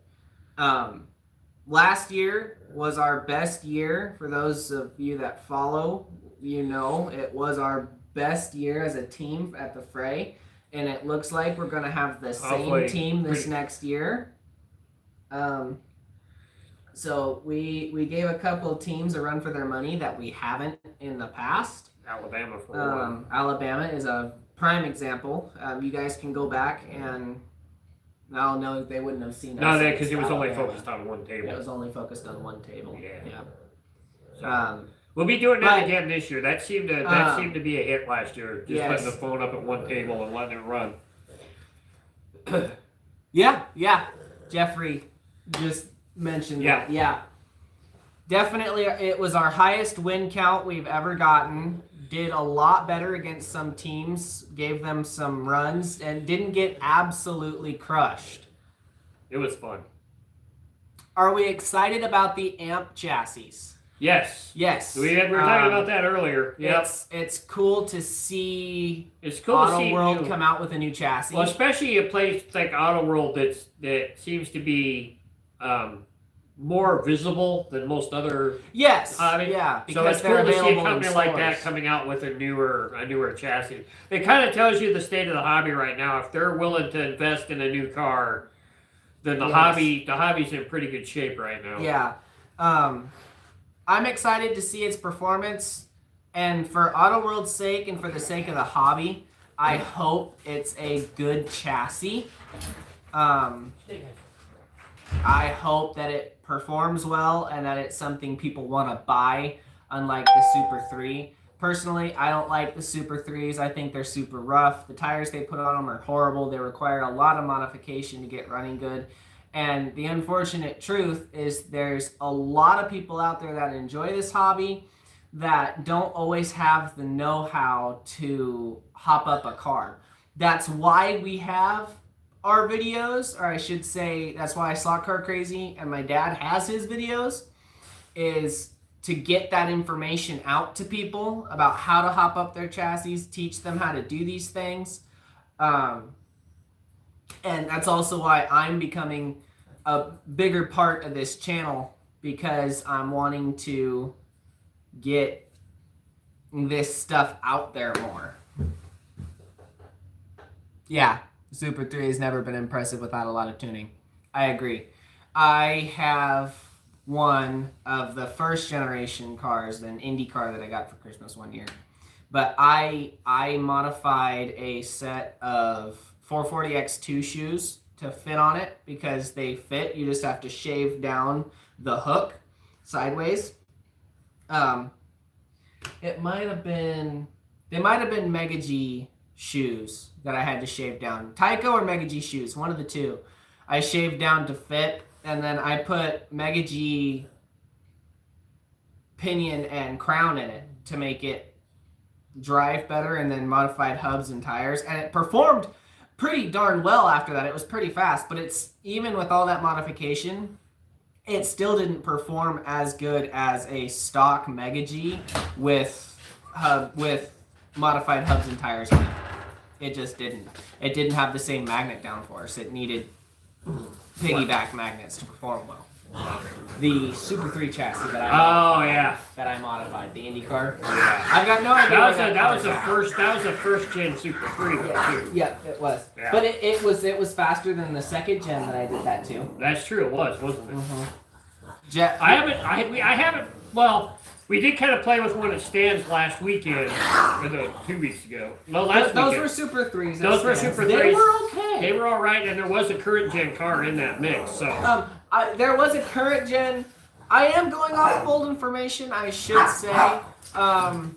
Last year was our best year. For those of you that follow, it was our best year as a team at the Fray, and it looks like we're going to have the same team this next year. So we gave a couple of teams a run for their money that we haven't in the past. Alabama for one. Alabama is a prime example. You guys can go back and no, they wouldn't have seen us. No, because it was only focused on one table. It was only focused on one table. Yeah. So, we'll be doing that again this year. That seemed to be a hit last year. Just letting the phone up at one table and letting it run. Yeah. Jeffrey just mentioned that. Yeah. Definitely, it was our highest win count we've ever gotten. Did a lot better against some teams, gave them some runs, and didn't get absolutely crushed. It was fun. Are we excited about the AMP chassis? Yes. We were talking about that earlier. Yep. It's cool to see Auto World come out with a new chassis. Well, especially a place like Auto World that seems to be more visible than most other. Yes. Because so it's cool to see a company like that coming out with a newer chassis. It kind of tells you the state of the hobby right now. If they're willing to invest in a new car, then the hobby's in pretty good shape right now. Yeah. I'm excited to see its performance, and for Auto World's sake and for the sake of the hobby, I hope it's a good chassis. I hope that it performs well and that it's something people want to buy, unlike the Super 3. Personally, I don't like the Super 3s. I think they're super rough. The tires they put on them are horrible. They require a lot of modification to get running good. And the unfortunate truth is there's a lot of people out there that enjoy this hobby that don't always have the know-how to hop up a car. That's why we have our videos, or I should say that's why Slot Car Crazy and my dad has his videos, is to get that information out to people about how to hop up their chassis, teach them how to do these things. And that's also why I'm becoming a bigger part of this channel, because I'm wanting to get this stuff out there more. Yeah, Super 3 has never been impressive without a lot of tuning. I agree. I have one of the first generation cars, an Indy car that I got for Christmas one year. But I modified a set of 440X2 shoes to fit on it because they fit. You just have to shave down the hook sideways. They might have been Mega G shoes that I had to shave down. Tyco or Mega G shoes, one of the two. I shaved down to fit, and then I put Mega G pinion and crown in it to make it drive better, and then modified hubs and tires, and it performed pretty darn well after that. It was pretty fast, but it's even with all that modification, it still didn't perform as good as a stock Mega G with modified hubs and tires in it. It just didn't. It didn't have the same magnet downforce. It needed piggyback magnets to perform well. The Super 3 chassis that I modified, the Indy car. Yeah. I've got no idea. That was the first gen Super 3 too. Yeah, it was. Yeah. But it was faster than the second gen that I did that too. That's true. It was, wasn't it? Mm-hmm. I haven't. Well, we did kind of play with one at Stan's last weekend, or 2 weeks ago. No, last weekend. Those were Super 3s. Those were Super 3s. They were okay. They were all right, and there was a current gen car in that mix. So. There was a current gen. I am going off of old information, I should say.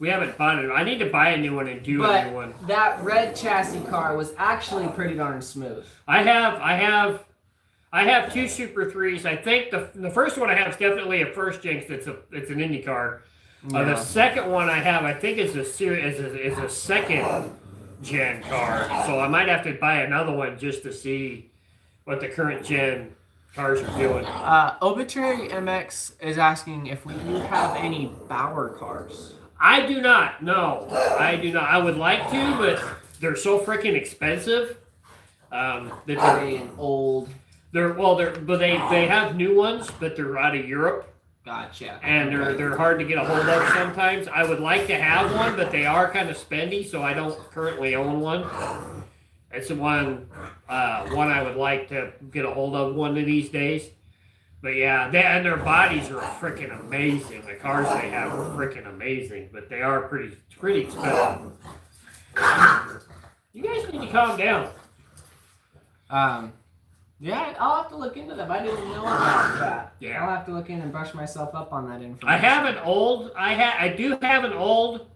We haven't bought it. I need to buy a new one and do a new one. That red chassis car was actually pretty darn smooth. I have two Super 3s. I think the first one I have is definitely a first gen. It's an Indy car. Yeah. The second one I have, I think, is a second gen car. So I might have to buy another one just to see what the current gen cars are doing. Obituary MX is asking if we have any Bauer cars. I do not. No, I do not. I would like to, but they're so freaking expensive. They have new ones, but they're out of Europe. Gotcha. And they're hard to get a hold of sometimes. I would like to have one, but they are kind of spendy, so I don't currently own one. It's the one I would like to get a hold of one of these days. But yeah, their bodies are freaking amazing. The cars they have are freaking amazing, but they are pretty expensive. You guys need to calm down. Yeah, I'll have to look into them. I didn't know about that. Yeah. I'll have to look in and brush myself up on that information. I do have an old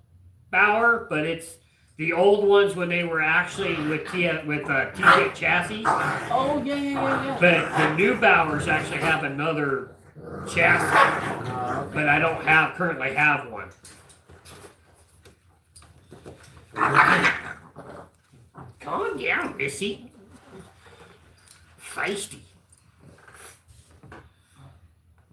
Bauer, but it's the old ones when they were actually with TJ chassis. Oh, yeah. But the new Bauers actually have another chassis, but I don't currently have one. Calm down, Missy. Feisty.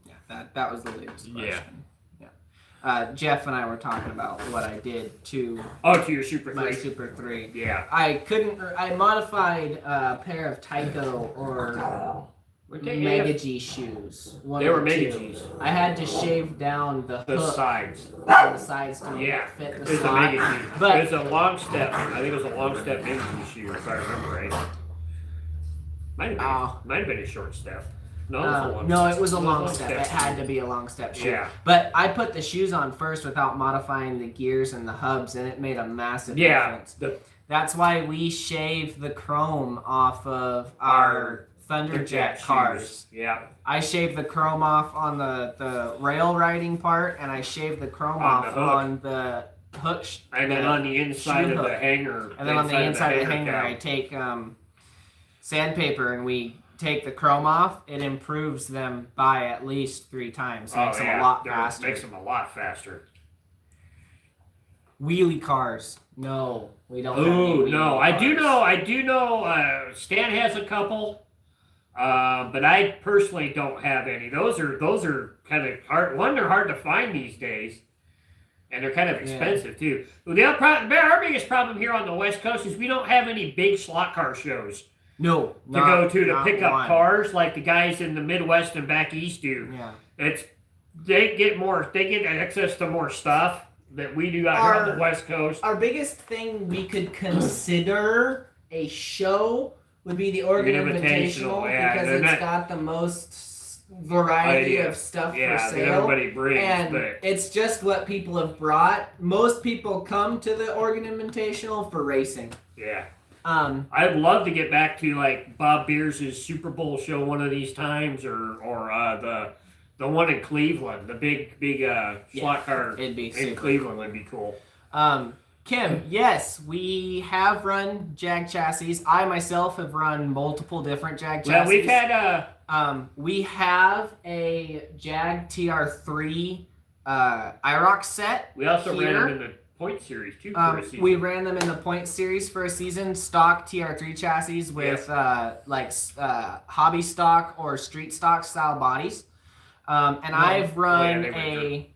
Yeah, that was the latest question. Yeah. Jeff and I were talking about what I did to your Super 3. My Super 3. Yeah. I modified a pair of Tyco or Mega G shoes. They were Mega G's. I had to shave down the hook, sides. The sides to fit the slot. It was a Mega G. But it was a long step. I think it was a long step Mega G shoe, if I remember right. Might have been a short step. No, it was a long step. It had to be a long step shoe. Yeah. But I put the shoes on first without modifying the gears and the hubs, and it made a massive difference. That's why we shaved the chrome off of our Thunderjet cars. Yeah. I shaved the chrome off on the rail riding part, and I shaved the chrome off on the hook. And then on the inside of the hanger. And then on the inside of the hanger, I take sandpaper and we take the chrome off, it improves them by at least 3 times. Makes them a lot faster. Makes them a lot faster. Wheelie cars. No, we don't. Oh no, I do know. Stan has a couple, but I personally don't have any. Those are kind of hard. One, they're hard to find these days, and they're kind of expensive too. Well, our biggest problem here on the West Coast is we don't have any big slot car shows. No, to pick up cars like the guys in the Midwest and back East do. Yeah, they get access to more stuff that we do out here on the West Coast. Our biggest thing we could consider a show would be the Oregon Invitational because it's got the most variety of stuff for sale. That everybody brings. And it's just what people have brought. Most people come to the Oregon Invitational for racing. Yeah. I'd love to get back to like Bob Beers' Super Bowl show one of these times, or the one in Cleveland, the big slot car in Cleveland would be cool. Kim, yes, we have run Jag chassis. I myself have run multiple different Jag chassis. Yeah, we've had we have a Jag TR3 IROC set. We also ran them in the Point Series too for a season. We ran them in the Point Series for a season, stock TR3 chassis with hobby stock or street stock style bodies. I've run a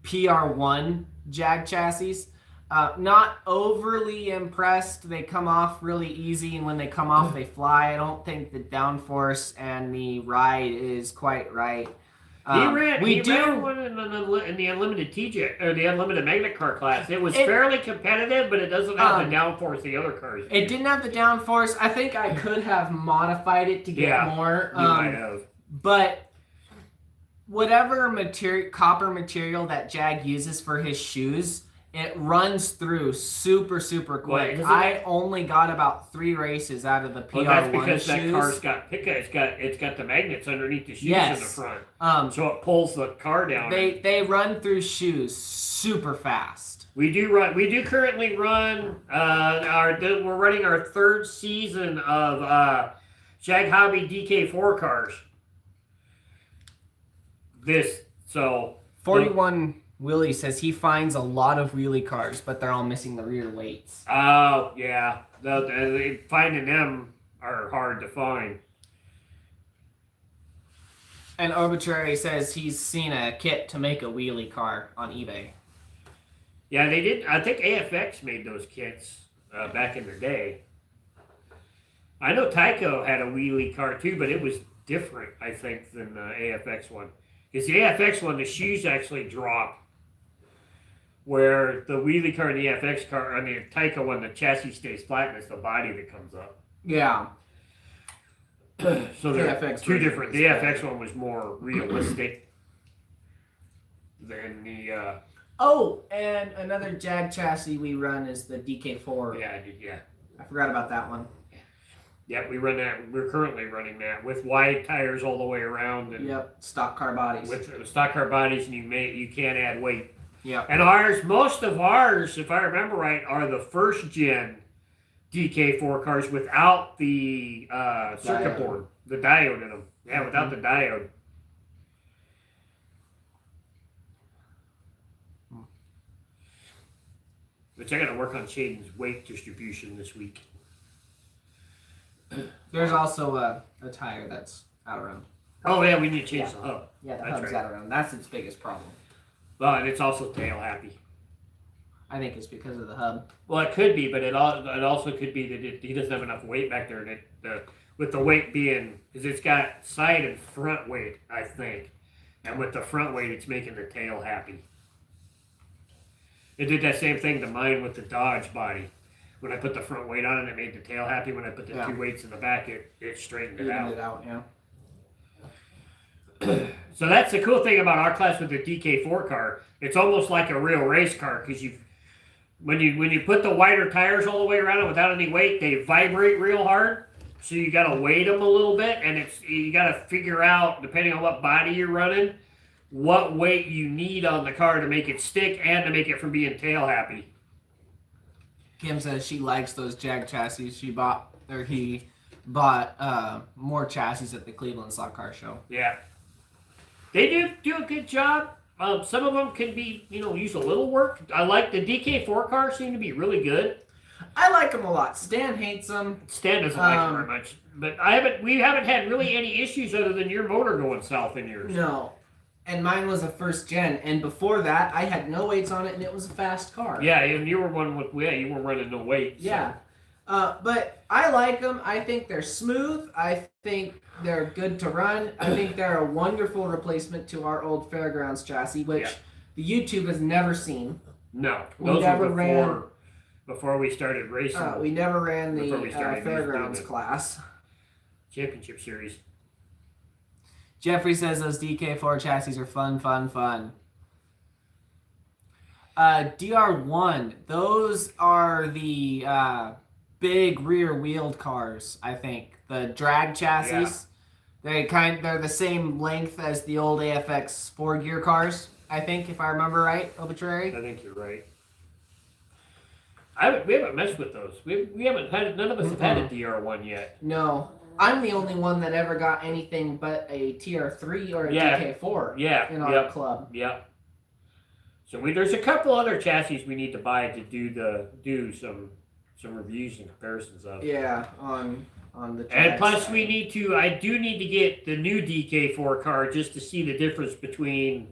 PR1 Jag chassis. Not overly impressed. They come off really easy, and when they come off, they fly. I don't think the downforce and the ride is quite right. He ran one in the Unlimited TJ or the Unlimited Magnet Car class. It was fairly competitive, but it doesn't have the downforce the other cars. It didn't have the downforce. I think I could have modified it to get more. You might have. But whatever copper material that Jag uses for his shoes, it runs through super quick. I only got about 3 races out of the PR1 that's because shoes. That car's got it's got the magnets underneath the shoes in the front. So it pulls the car down. They run through shoes super fast. We do currently run we're running our 3rd season of Jag Hobby DK4 cars. 41 Willie says he finds a lot of wheelie cars, but they're all missing the rear weights. Oh, yeah. Finding them are hard to find. And Arbitrary says he's seen a kit to make a wheelie car on eBay. Yeah, they did. I think AFX made those kits back in the day. I know Tyco had a wheelie car too, but it was different, I think, than the AFX one. Because the AFX one, the shoes actually drop. Where the wheelie car and the AFX car, the Tyco one, the chassis stays flat and it's the body that comes up. Yeah. So they're two different. The AFX one was more realistic than the... and another Jag chassis we run is the DK4. Yeah. I forgot about that one. Yeah, we run that. We're currently running that with wide tires all the way around. And stock car bodies. With stock car bodies, and you can't add weight. Yeah. And most of ours, if I remember right, are the 1st gen DK4 cars without the circuit board, the diode in them. Yeah, without the diode. Which I got to work on Shaden's weight distribution this week. There's also a tire that's out around. Oh yeah, we need to change the hub. Yeah, the hub's out around. That's its biggest problem. Well, and it's also tail happy. I think it's because of the hub. Well, it could be, but it also could be that he doesn't have enough weight back there, and with the weight being, because it's got side and front weight, I think, and with the front weight, it's making the tail happy. It did that same thing to mine with the Dodge body. When I put the front weight on it, it made the tail happy. When I put the 2 weights in the back, it straightened it out. So that's the cool thing about our class with the DK4 car. It's almost like a real race car because when you put the wider tires all the way around it without any weight, they vibrate real hard. So you got to weight them a little bit, and you got to figure out, depending on what body you're running, what weight you need on the car to make it stick and to make it from being tail happy. Kim says she likes those Jag chassis he bought more chassis at the Cleveland Slot Car Show. Yeah. They do a good job. Some of them can be, use a little work. I like the DK4 cars seem to be really good. I like them a lot. Stan hates them. Stan doesn't like them very much. But we haven't had really any issues other than your motor going south in yours. No. And mine was a first gen, and before that, I had no weights on it, and it was a fast car. Yeah, and you were one with you were running no weights. So. Yeah, but I like them. I think they're smooth. I think they're good to run. I think they're a wonderful replacement to our old Fairgrounds chassis, which the YouTube has never seen. No, we never ran before we started racing. We never ran the Fairgrounds class. Championship series. Jeffrey says those DK4 chassis are fun. DR1, those are the big rear-wheeled cars, I think. The drag chassis. Yeah. They're the same length as the old AFX 4-gear cars, I think, if I remember right, Obituary. I think you're right. We haven't messed with those. We haven't had, none of us have had a DR1 yet. No. I'm the only one that ever got anything but a TR3 or a DK4 in our club. Yeah. So there's a couple other chassis we need to buy to do some reviews and comparisons of. Yeah, on the and plus side. I do need to get the new DK4 car just to see the difference between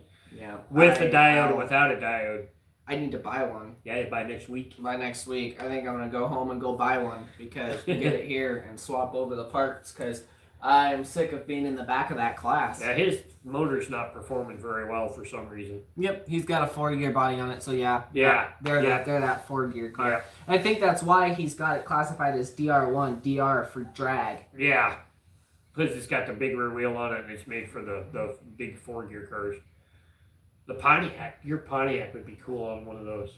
with a diode and without a diode. I need to buy one. Yeah, by next week. By next week. I think I'm going to go home and go buy one because we get it here and swap over the parts because I'm sick of being in the back of that class. Yeah, his motor's not performing very well for some reason. Yep, he's got a 4-gear body on it, so they're that 4-gear car. Yeah. And I think that's why he's got it classified as DR1, DR for drag. Yeah, because it's got the big rear wheel on it and it's made for the big 4-gear cars. The Pontiac, your Pontiac would be cool on one of those.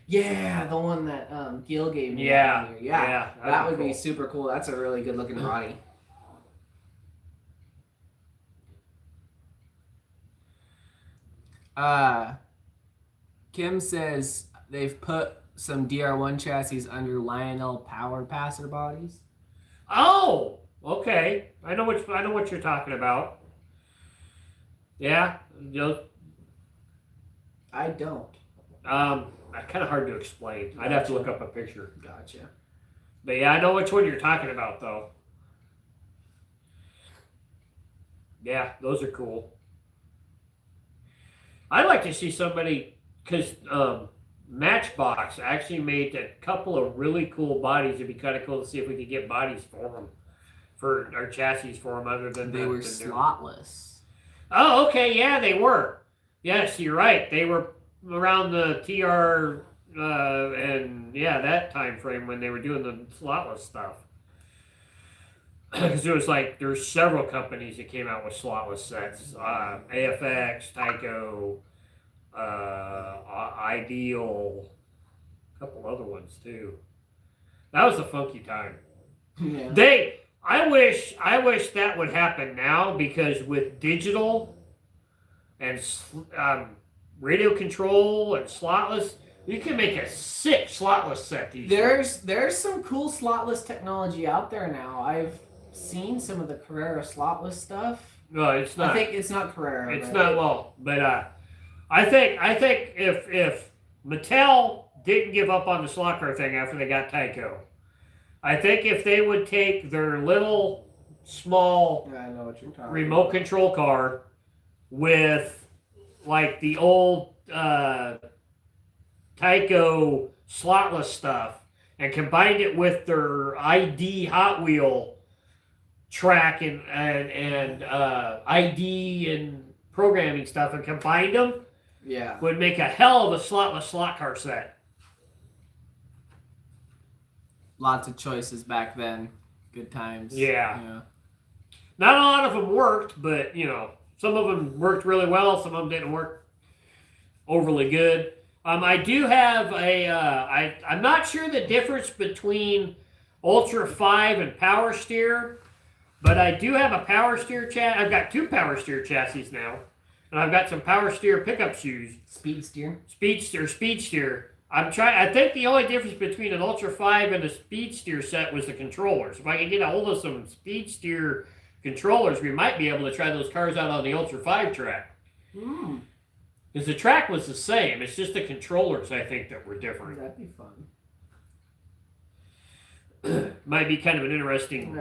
Yeah, the one that Gil gave me. Yeah, that would be super cool. That's a really good looking body. Kim says they've put some DR1 chassis under Lionel Power Passer bodies. Oh, okay. I know what you're talking about. Yeah, I don't. Kind of hard to explain. Gotcha. I'd have to look up a picture. Gotcha. But yeah, I know which one you're talking about, though. Yeah, those are cool. I'd like to see somebody, because Matchbox actually made a couple of really cool bodies. It'd be kind of cool to see if we could get bodies for them, for our chassis for them, other than they were slotless. Oh, okay, yeah, they were. Yes, you're right. They were around the TR and that time frame when they were doing the slotless stuff. Because it was like there's several companies that came out with slotless sets. AFX, Tyco, Ideal, a couple other ones too. That was a funky time. Yeah. I wish that would happen now, because with digital and radio control and slotless, you can make a sick slotless set these days. There's some cool slotless technology out there now. I've seen some of the Carrera slotless stuff. No, it's not. I think it's not Carrera. It's not well, but I think if Mattel didn't give up on the slot car thing after they got Tyco, I think if they would take their little small remote control car with like the old Tyco slotless stuff and combined it with their ID Hot Wheel track and ID and programming stuff and combined them, would make a hell of a slotless slot car set. Lots of choices back then. Good times. Yeah. Not a lot of them worked, but some of them worked really well. Some of them didn't work overly good. I do have I'm not sure the difference between Ultra 5 and Power Steer, but I do have a Power Steer chassis. I've got 2 Power Steer chassis now, and I've got some Power Steer pickup shoes. Speed Steer. Speed Steer. I think the only difference between an Ultra 5 and a Speed Steer set was the controllers. If I can get a hold of some Speed Steer controllers, we might be able to try those cars out on the Ultra 5 track. Because the track was the same. It's just the controllers, I think, that were different. That'd be fun. Might be kind of an interesting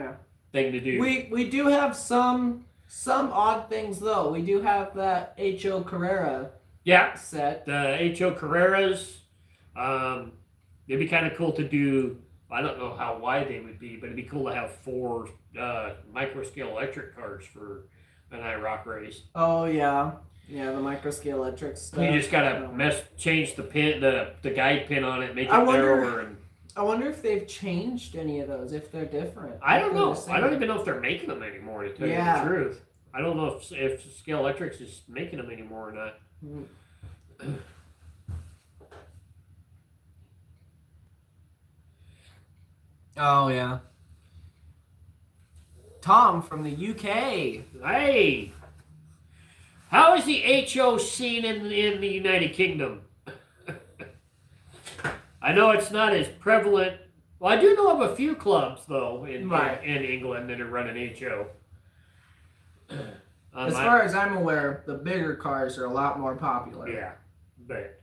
thing to do. We do have some odd things, though. We do have that H.O. Carrera set. The H.O. Carreras. It'd be kind of cool to do. I don't know how wide they would be, but it'd be cool to have 4 micro scale electric cars for an IROC race. Oh yeah, the micro scale electric stuff. You just gotta change the pin, the guide pin on it, make it narrower. And I wonder if they've changed any of those, if they're different. I don't know. I don't even know if they're making them anymore. To tell you the truth, I don't know if Scale Electrics is making them anymore or not. Oh, yeah. Tom from the UK. Hey! How is the HO scene in the United Kingdom? I know it's not as prevalent. Well, I do know of a few clubs, though, in England that are running HO. As far as I'm aware, the bigger cars are a lot more popular. Yeah, but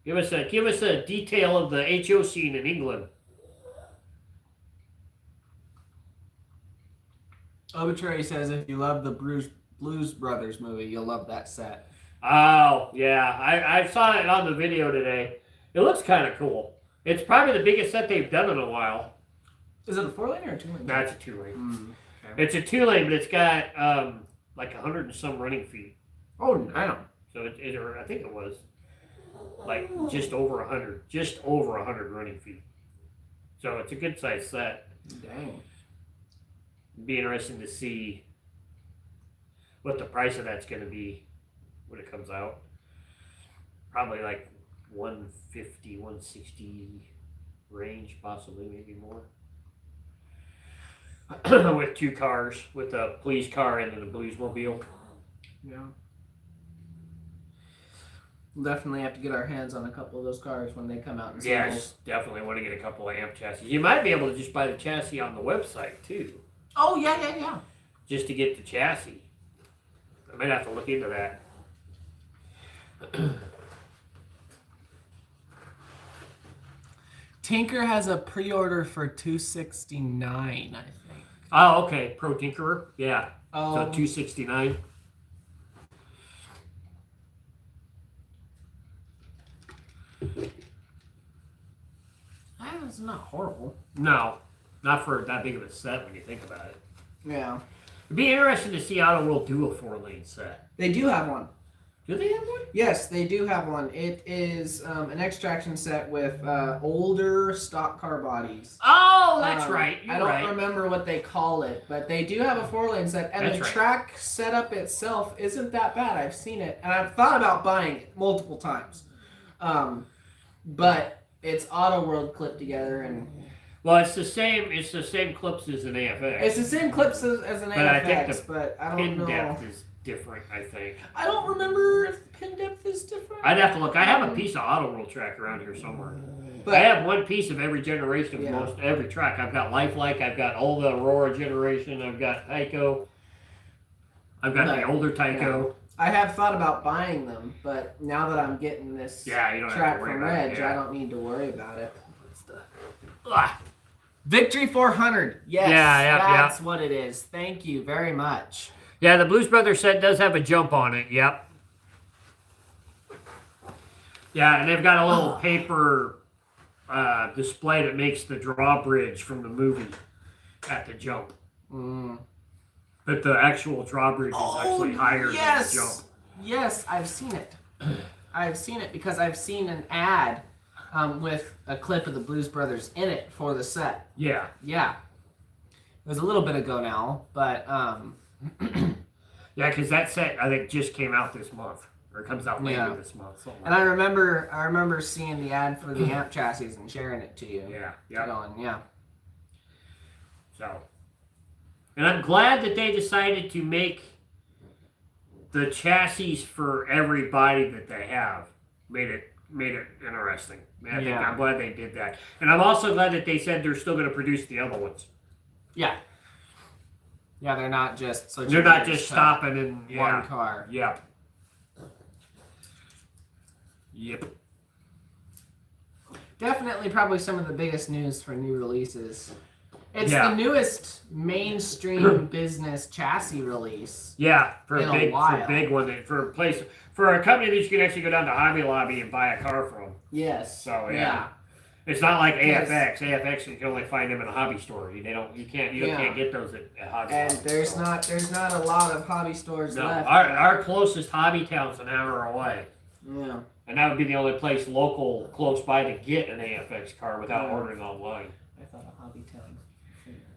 give us a detail of the HO scene in England. Obituary says if you love the Blues Brothers movie, you'll love that set. Oh, yeah. I saw it on the video today. It looks kind of cool. It's probably the biggest set they've done in a while. Is it a 4-lane or a 2-lane? That's a 2-lane. Okay. It's a 2-lane, but it's got like 100 and some running feet. Oh, damn. So I think it was like just over 100 running feet. So it's a good size set. Dang. It'd be interesting to see what the price of that's going to be when it comes out. Probably like 150, 160 range, possibly, maybe more. With 2 cars, with a police car and then a Bluesmobile. Yeah. We'll definitely have to get our hands on a couple of those cars when they come out in singles. Yes, definitely want to get a couple of amp chassis. You might be able to just buy the chassis on the website, too. Oh, yeah. Just to get the chassis. I might have to look into that. Tinker has a pre-order for $269, I think. Oh, okay. Pro Tinkerer? Yeah. So $269. That's not horrible. No. Not for that big of a set when you think about it. Yeah. It'd be interesting to see Auto World do a 4-lane set. They do have one. Do they have one? Yes, they do have one. It is an extraction set with older stock car bodies. Oh, that's right. I don't remember what they call it, but they do have a 4-lane set, and the track setup itself isn't that bad. I've seen it, and I've thought about buying it multiple times. But it's Auto World clipped together, and well, it's the same clips as an AFX. It's the same clips as an AFX, but I don't know. Pin depth is different, I think. I don't remember if the pin depth is different. I'd have to look. I have a piece of Auto World track around here somewhere. But I have one piece of every generation of most every track. I've got Lifelike. I've got all the Aurora generation. I've got Tyco. I've got the older Tyco. Yeah. I have thought about buying them, but now that I'm getting this track from Reg, I don't need to worry about it. Victory 400. Yes, that's what it is. Thank you very much. Yeah, the Blues Brothers set does have a jump on it. Yep. Yeah, and they've got a little paper display that makes the drawbridge from the movie at the jump. But the actual drawbridge is actually higher than the jump. Yes, I've seen it. I've seen it because I've seen an ad with a clip of the Blues Brothers in it for the set. Yeah. Yeah. It was a little bit ago now, but yeah, because that set I think just came out this month, or it comes out later this month. And I remember seeing the ad for the amp chassis and sharing it to you. Yeah. So, and I'm glad that they decided to make the chassis for every body that they have. Made it made it interesting. I think Yeah. I'm glad they did that, and I'm also glad that they said they're still going to produce the other ones. Yeah. Yeah, they're not just They're not just stopping in one car. Yep. Yep. Definitely, probably some of the biggest news for new releases. It's Yeah. the newest mainstream business chassis release. Yeah, for In a a big while. one, for a place, for a company that you can actually go down to Hobby Lobby and buy a car from. Yes. So Yeah. it's not like Yes. AFX. AFX, you can only find them in a hobby store. You can't get those at Hobby And Lobby. there's So. not a lot of hobby stores No, left. our closest Hobby Town's an hour away, Yeah. and that would be the only place local close by to get an AFX car without Yeah. ordering online. I thought a hobby town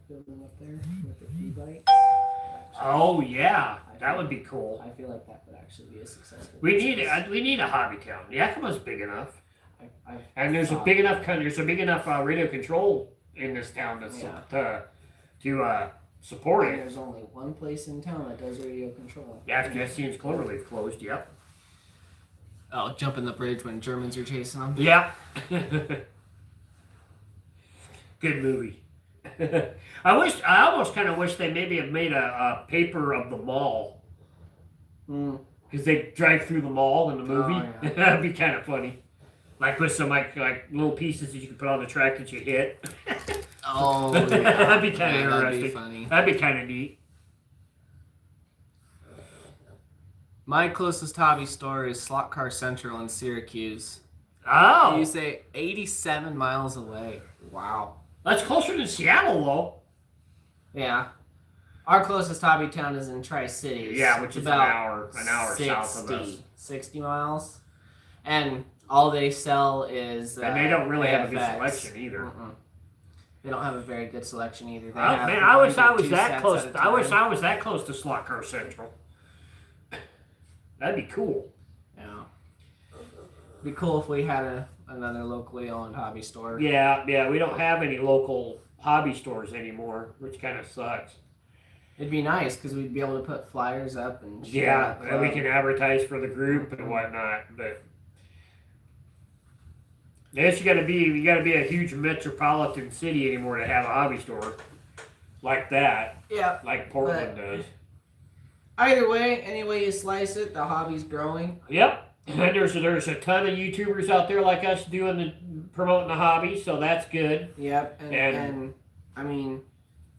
building up there with the e-bike. Oh yeah, that would be cool. I feel like that would actually be a successful. We business. need a Hobby Town. Yakima's big enough. I've And there's a thought- big enough radio control in this town to support And it. there's only one place in town that does radio control. Yeah, after Jesse's Cloverleaf closed. Yep. Oh, jumping the bridge when Germans are chasing them. Yep. Good movie. I almost kind of wish they maybe have made a paper of the mall Mm. because they drive through the mall in the movie. Oh, yeah. That'd be kind of funny. Like with some like little pieces that you can put on the track that you hit. Oh, yeah. That'd be kind of Yeah, that'd be interesting. funny. That'd be kind of neat. My closest hobby store is Slot Car Central in Syracuse. Oh, You say 87 miles away. Wow. that's closer to Seattle though. Yeah. Our closest hobby town is in Tri-Cities. Yeah, which It's is about an hour south of us. 60 miles. And all they sell is And they don't really have a good AFX. selection either. Mm-mm. They don't have a very good selection either. They Oh, have man, I wish I one or was two that sets close. at a I wish time. I was that close to Slot Car Central. That'd be cool. Yeah. Be cool if we had another locally owned hobby store. Yeah, we don't have any local hobby stores anymore, which kind of sucks. It'd be nice because we'd be able to put flyers up and share Yeah, that and we club. can advertise for the group and whatnot, but I guess you gotta be a huge metropolitan city anymore to have a hobby store like that, Yeah. like Portland does. Either way, any way you slice it, the hobby's growing. Yep. And there's a ton of YouTubers out there like us promoting the hobby, so that's good. Yep. And- And I mean,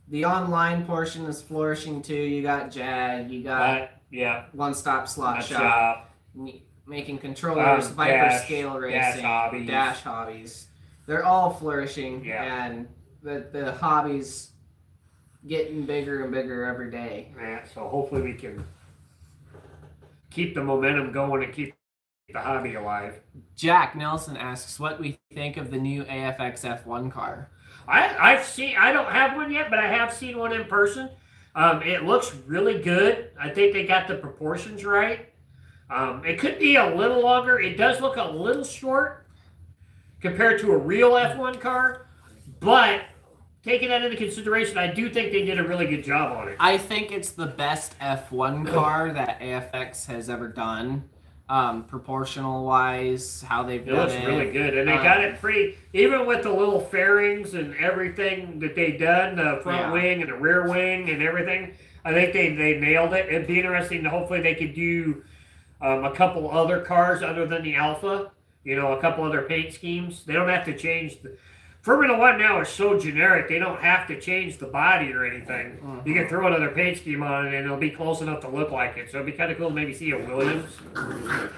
the online portion is flourishing too. You got Jag, you got Yeah, One Stop Slot that Shop, shop. making controllers, Viper Dash- Scale Dash Racing, Hobbies. Dash Hobbies. They're all flourishing, Yeah. and the hobby's getting bigger and bigger every day. Yeah, so hopefully we can keep the momentum going and keep the hobby alive. Jack Nelson asks what we think of the new AFX F1 car. I don't have one yet, but I have seen one in person. It looks really good. I think they got the proportions right. It could be a little longer. It does look a little short compared to a real F1 car, but taking that into consideration, I do think they did a really good job on it. I think it's the best F1 car that AFX has ever done. Proportional wise, how they've It done looks it. really good, and they got it pretty. Even with the little fairings and everything that they done, the front wing and the rear wing and everything, I think they nailed it. It'd be interesting to hopefully they could do a couple other cars other than the Alpha. You know, a couple other paint schemes. They don't have to change the. Formula One now is so generic; they don't have to change the body or anything. Mm-hmm. You can throw another paint scheme on it, and it'll be close enough to look like it. So it'd be kind of cool to maybe see a Williams.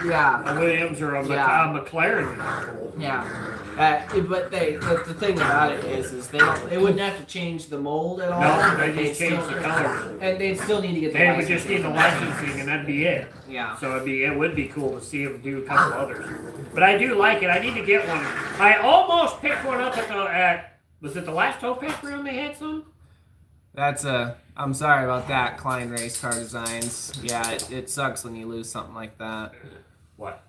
Yeah. A Williams or a McLaren would be cool. Yeah, but the thing about it is they wouldn't have to change the mold at all. No, they They'd just change still- the color. and they'd still need to get the They would license. just need the licensing, and that'd be it. Yeah, So it would be cool to see them do a couple others. But I do like it. I need to get one. I almost picked one up at was it the last Topaz room they had some? I'm sorry about that, Klein Race Car Designs. Yeah, it sucks when you lose something like that. What?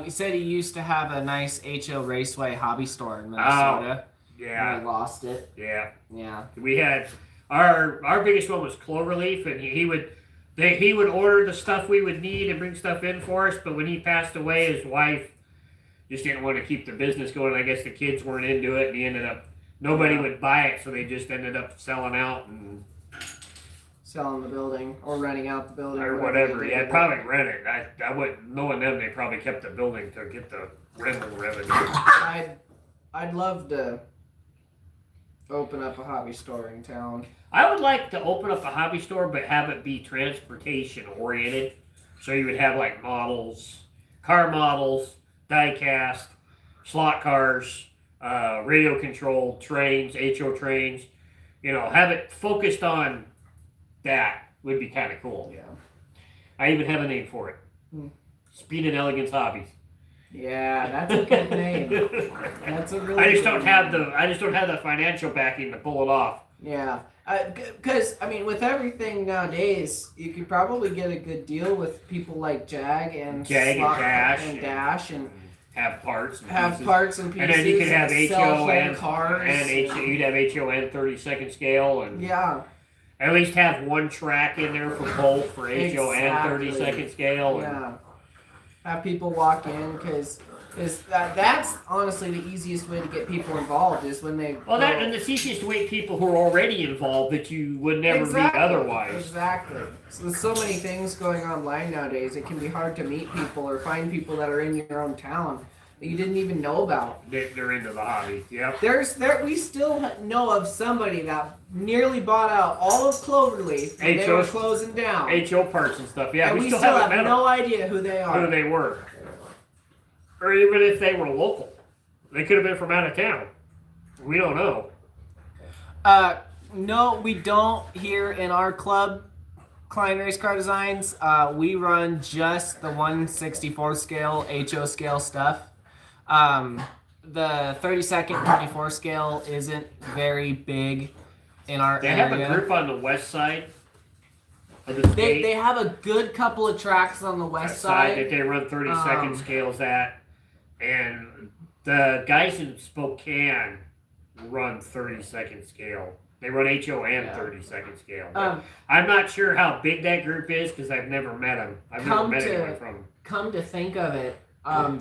He said he used to have a nice HO Raceway hobby store in Minnesota. And Yeah, he lost it. yeah. Yeah. We had our biggest one was Cloverleaf, and he would order the stuff we would need and bring stuff in for us. But when he passed away, his wife just didn't want to keep the business going. I guess the kids weren't into it, and he ended up nobody would buy it, so they just ended up selling out and selling the building or renting out the building or whatever. Yeah, probably rent it. I wouldn't knowing them. They probably kept the building to get the rental revenue. I'd love to open up a hobby store in town. I would like to open up a hobby store, but have it be transportation oriented. So you would have like models, car models, die cast, slot cars, radio controlled trains, HO trains. You know, have it focused on that would be kind of cool. Yeah. I even have a name for it. Speed and Elegance Hobbies. Yeah, that's a good name. That's a really. I just don't have the financial backing to pull it off. Yeah, because I mean, with everything nowadays, you could probably get a good deal with people like Jag and Dash and have parts. And pieces. And then you could have HO and cars. You'd have HO and 30-second scale and yeah. At least have one track in there for both for HO and 30-second scale. Yeah. Have people walk in because that's honestly the easiest way to get people involved is when they. Well, and the easiest way people who are already involved that you would never meet otherwise. Exactly. So there's so many things going online nowadays. It can be hard to meet people or find people that are in your own town that you didn't even know about. They're into the hobby. Yep. We still know of somebody that nearly bought out all of Cloverleaf when they were closing down. HO parts and stuff. Yeah, and we still have no idea who they are. Who they were. Or even if they were local. They could have been from out of town. We don't know. No, we don't here in our club, Klein Race Car Designs. We run just the 1/64 scale, HO scale stuff. The 32nd 24 scale isn't very big in our area. They have a group on the west side of the state. They have a good couple of tracks on the west side that they run 32nd scales at. And the guys in Spokane run 32nd scale. They run HO and 32nd scale. I'm not sure how big that group is because I've never met them. I've never met anyone from them. Come to think of it,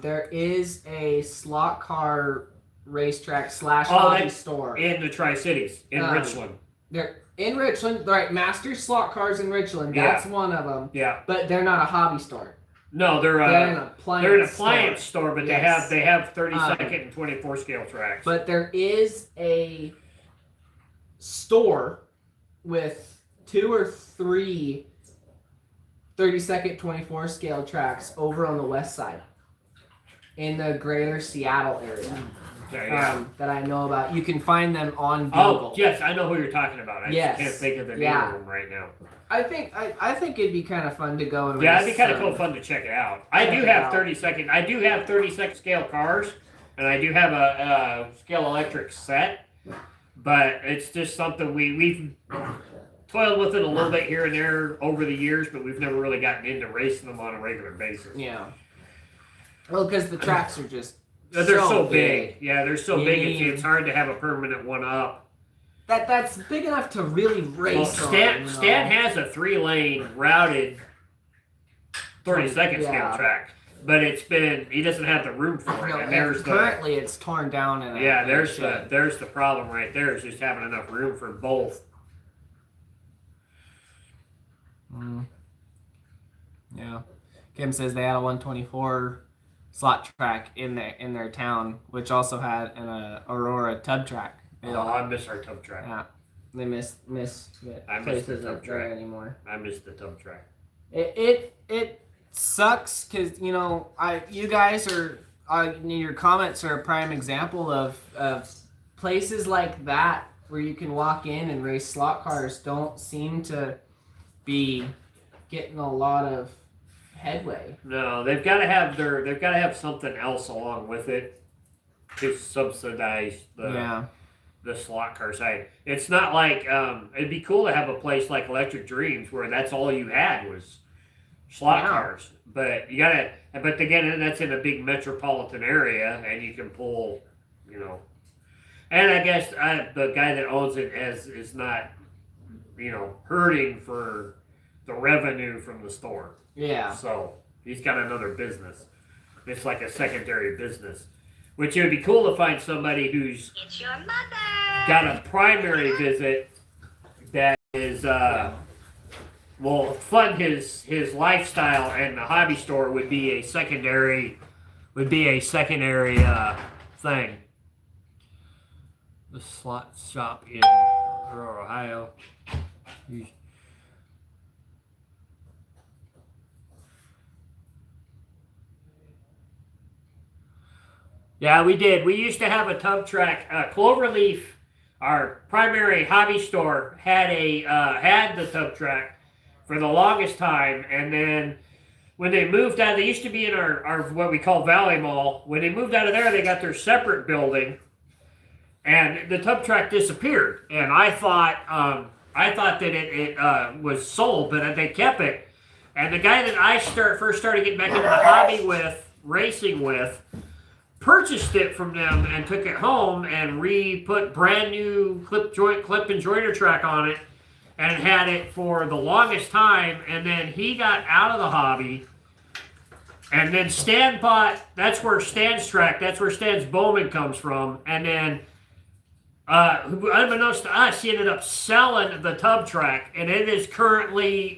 there is a slot car racetrack / hobby store in the Tri-Cities in Richland. They're in Richland, right? Master Slot Cars in Richland. That's one of them. Yeah, but they're not a hobby store. No, they're an appliance store, but yes. they have 32nd and 24 scale tracks. But there is a store with 2 or 3 32nd 24 scale tracks over on the west side in the greater Seattle area. Okay, that I know about. You can find them on Google. Oh, yes, I know who you're talking about. I just can't think of the name of them right now. I think it'd be kind of fun to go and it'd be kind of cool fun to check it out. I do have 32nd scale cars, and I do have a scale electric set, but it's just something we've toiled with it a little bit here and there over the years, but we've never really gotten into racing them on a regular basis. Yeah. Well, because the tracks are just they're so big. Yeah, they're so big. It's hard to have a permanent one up. That's big enough to really race. Well, Stan has a 3-lane routed 32nd scale track, but he doesn't have the room for it. And currently it's torn down. There's the problem right there is just having enough room for both. Yeah, Kim says they had a 124 slot track in their town, which also had an Aurora tub track. I miss our tub track. Yeah, they miss it. I miss the tub track anymore. I miss the tub track. It sucks because you guys are your comments are a prime example of places like that where you can walk in and race slot cars don't seem to be getting a lot of headway. No, they've got to have something else along with it to subsidize the slot car side. It's not like it'd be cool to have a place like Electric Dreams where that's all you had was slot cars. But but again, that's in a big metropolitan area, and you can pull, And I guess the guy that owns it is not, hurting for the revenue from the store. Yeah. So he's got another business. It's like a secondary business. Which it would be cool to find somebody who's It's your mother. got a primary visit that is will fund his lifestyle, and the hobby store would be a secondary thing. The slot shop in Aurora, Ohio. Yeah, we did. We used to have a tub track. Cloverleaf, our primary hobby store, had the tub track for the longest time, and then when they moved out, they used to be in our what we call Valley Mall. When they moved out of there, they got their separate building, and the tub track disappeared. And I thought that it was sold, but they kept it. And the guy that I first started getting back into the hobby with, racing with, purchased it from them and took it home and put brand new clip and joiner track on it and had it for the longest time. And then he got out of the hobby, and then Stan bought. That's where Stan's Bowman comes from. And then unbeknownst to us, he ended up selling the tub track, and it is currently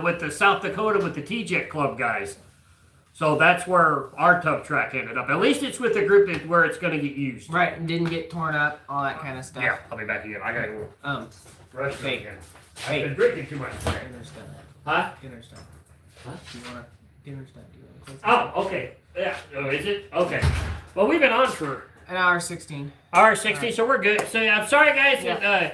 with the South Dakota with the T-Jet Club guys. So that's where our tub track ended up. At least it's with the group where it's going to get used. Right, and didn't get torn up, all that kind of stuff. Yeah, I'll be back again. I gotta go. Rush hey, again. hey. I've been drinking too much. Dinner's done. Huh? Dinner's done. What? Dinner's done. Do you want to close Oh, okay. Yeah. Oh, is it? Okay. Well, we've been on for an hour 16. hour 60, so we're good. So I'm sorry, guys. Yeah.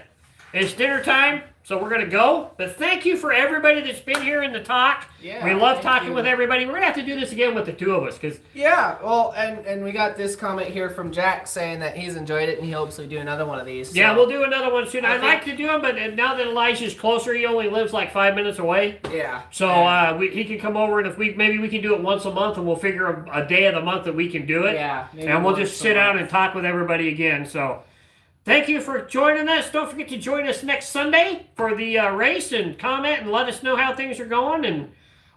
It's dinner time, so we're gonna go. But thank you for everybody that's been here in the talk. Yeah, we love thank talking you. with everybody. We're gonna have to do this again with the two of us, because Yeah, well, and we got this comment here from Jack saying that he's enjoyed it and he hopes we do another one of these. So. yeah, we'll do another one soon. I I'd like to do them, but now that Elijah's closer, he only lives like 5 minutes away. Yeah. So he can come over, and if maybe we can do it once a month, and we'll figure a day of the month that we can do it. Yeah. And we'll just sit down and talk with everybody again. So thank you for joining us. Don't forget to join us next Sunday for the race, and comment and let us know how things are going and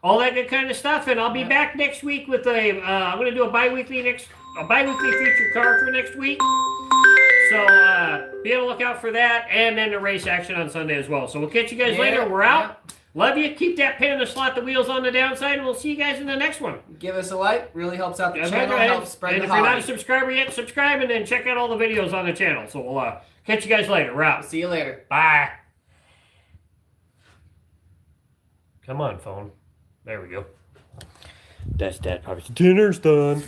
all that good kind of stuff. And I'll be back next week with I'm going to do a bi-weekly featured car for next week. So be on the lookout for that, and then the race action on Sunday as well. So we'll catch you guys later. We're out. Love you. Keep that pin in the slot, the wheels on the downside, and we'll see you guys in the next one. Give us a like. Really helps out the Yeah, channel. Helps spread and the if you're not a hobby. subscriber yet, subscribe, and then check out all the videos on the channel. So we'll catch you guys later. We're out. See you later. Bye. Come on, phone. There we go. That's Dad. Dinner's done.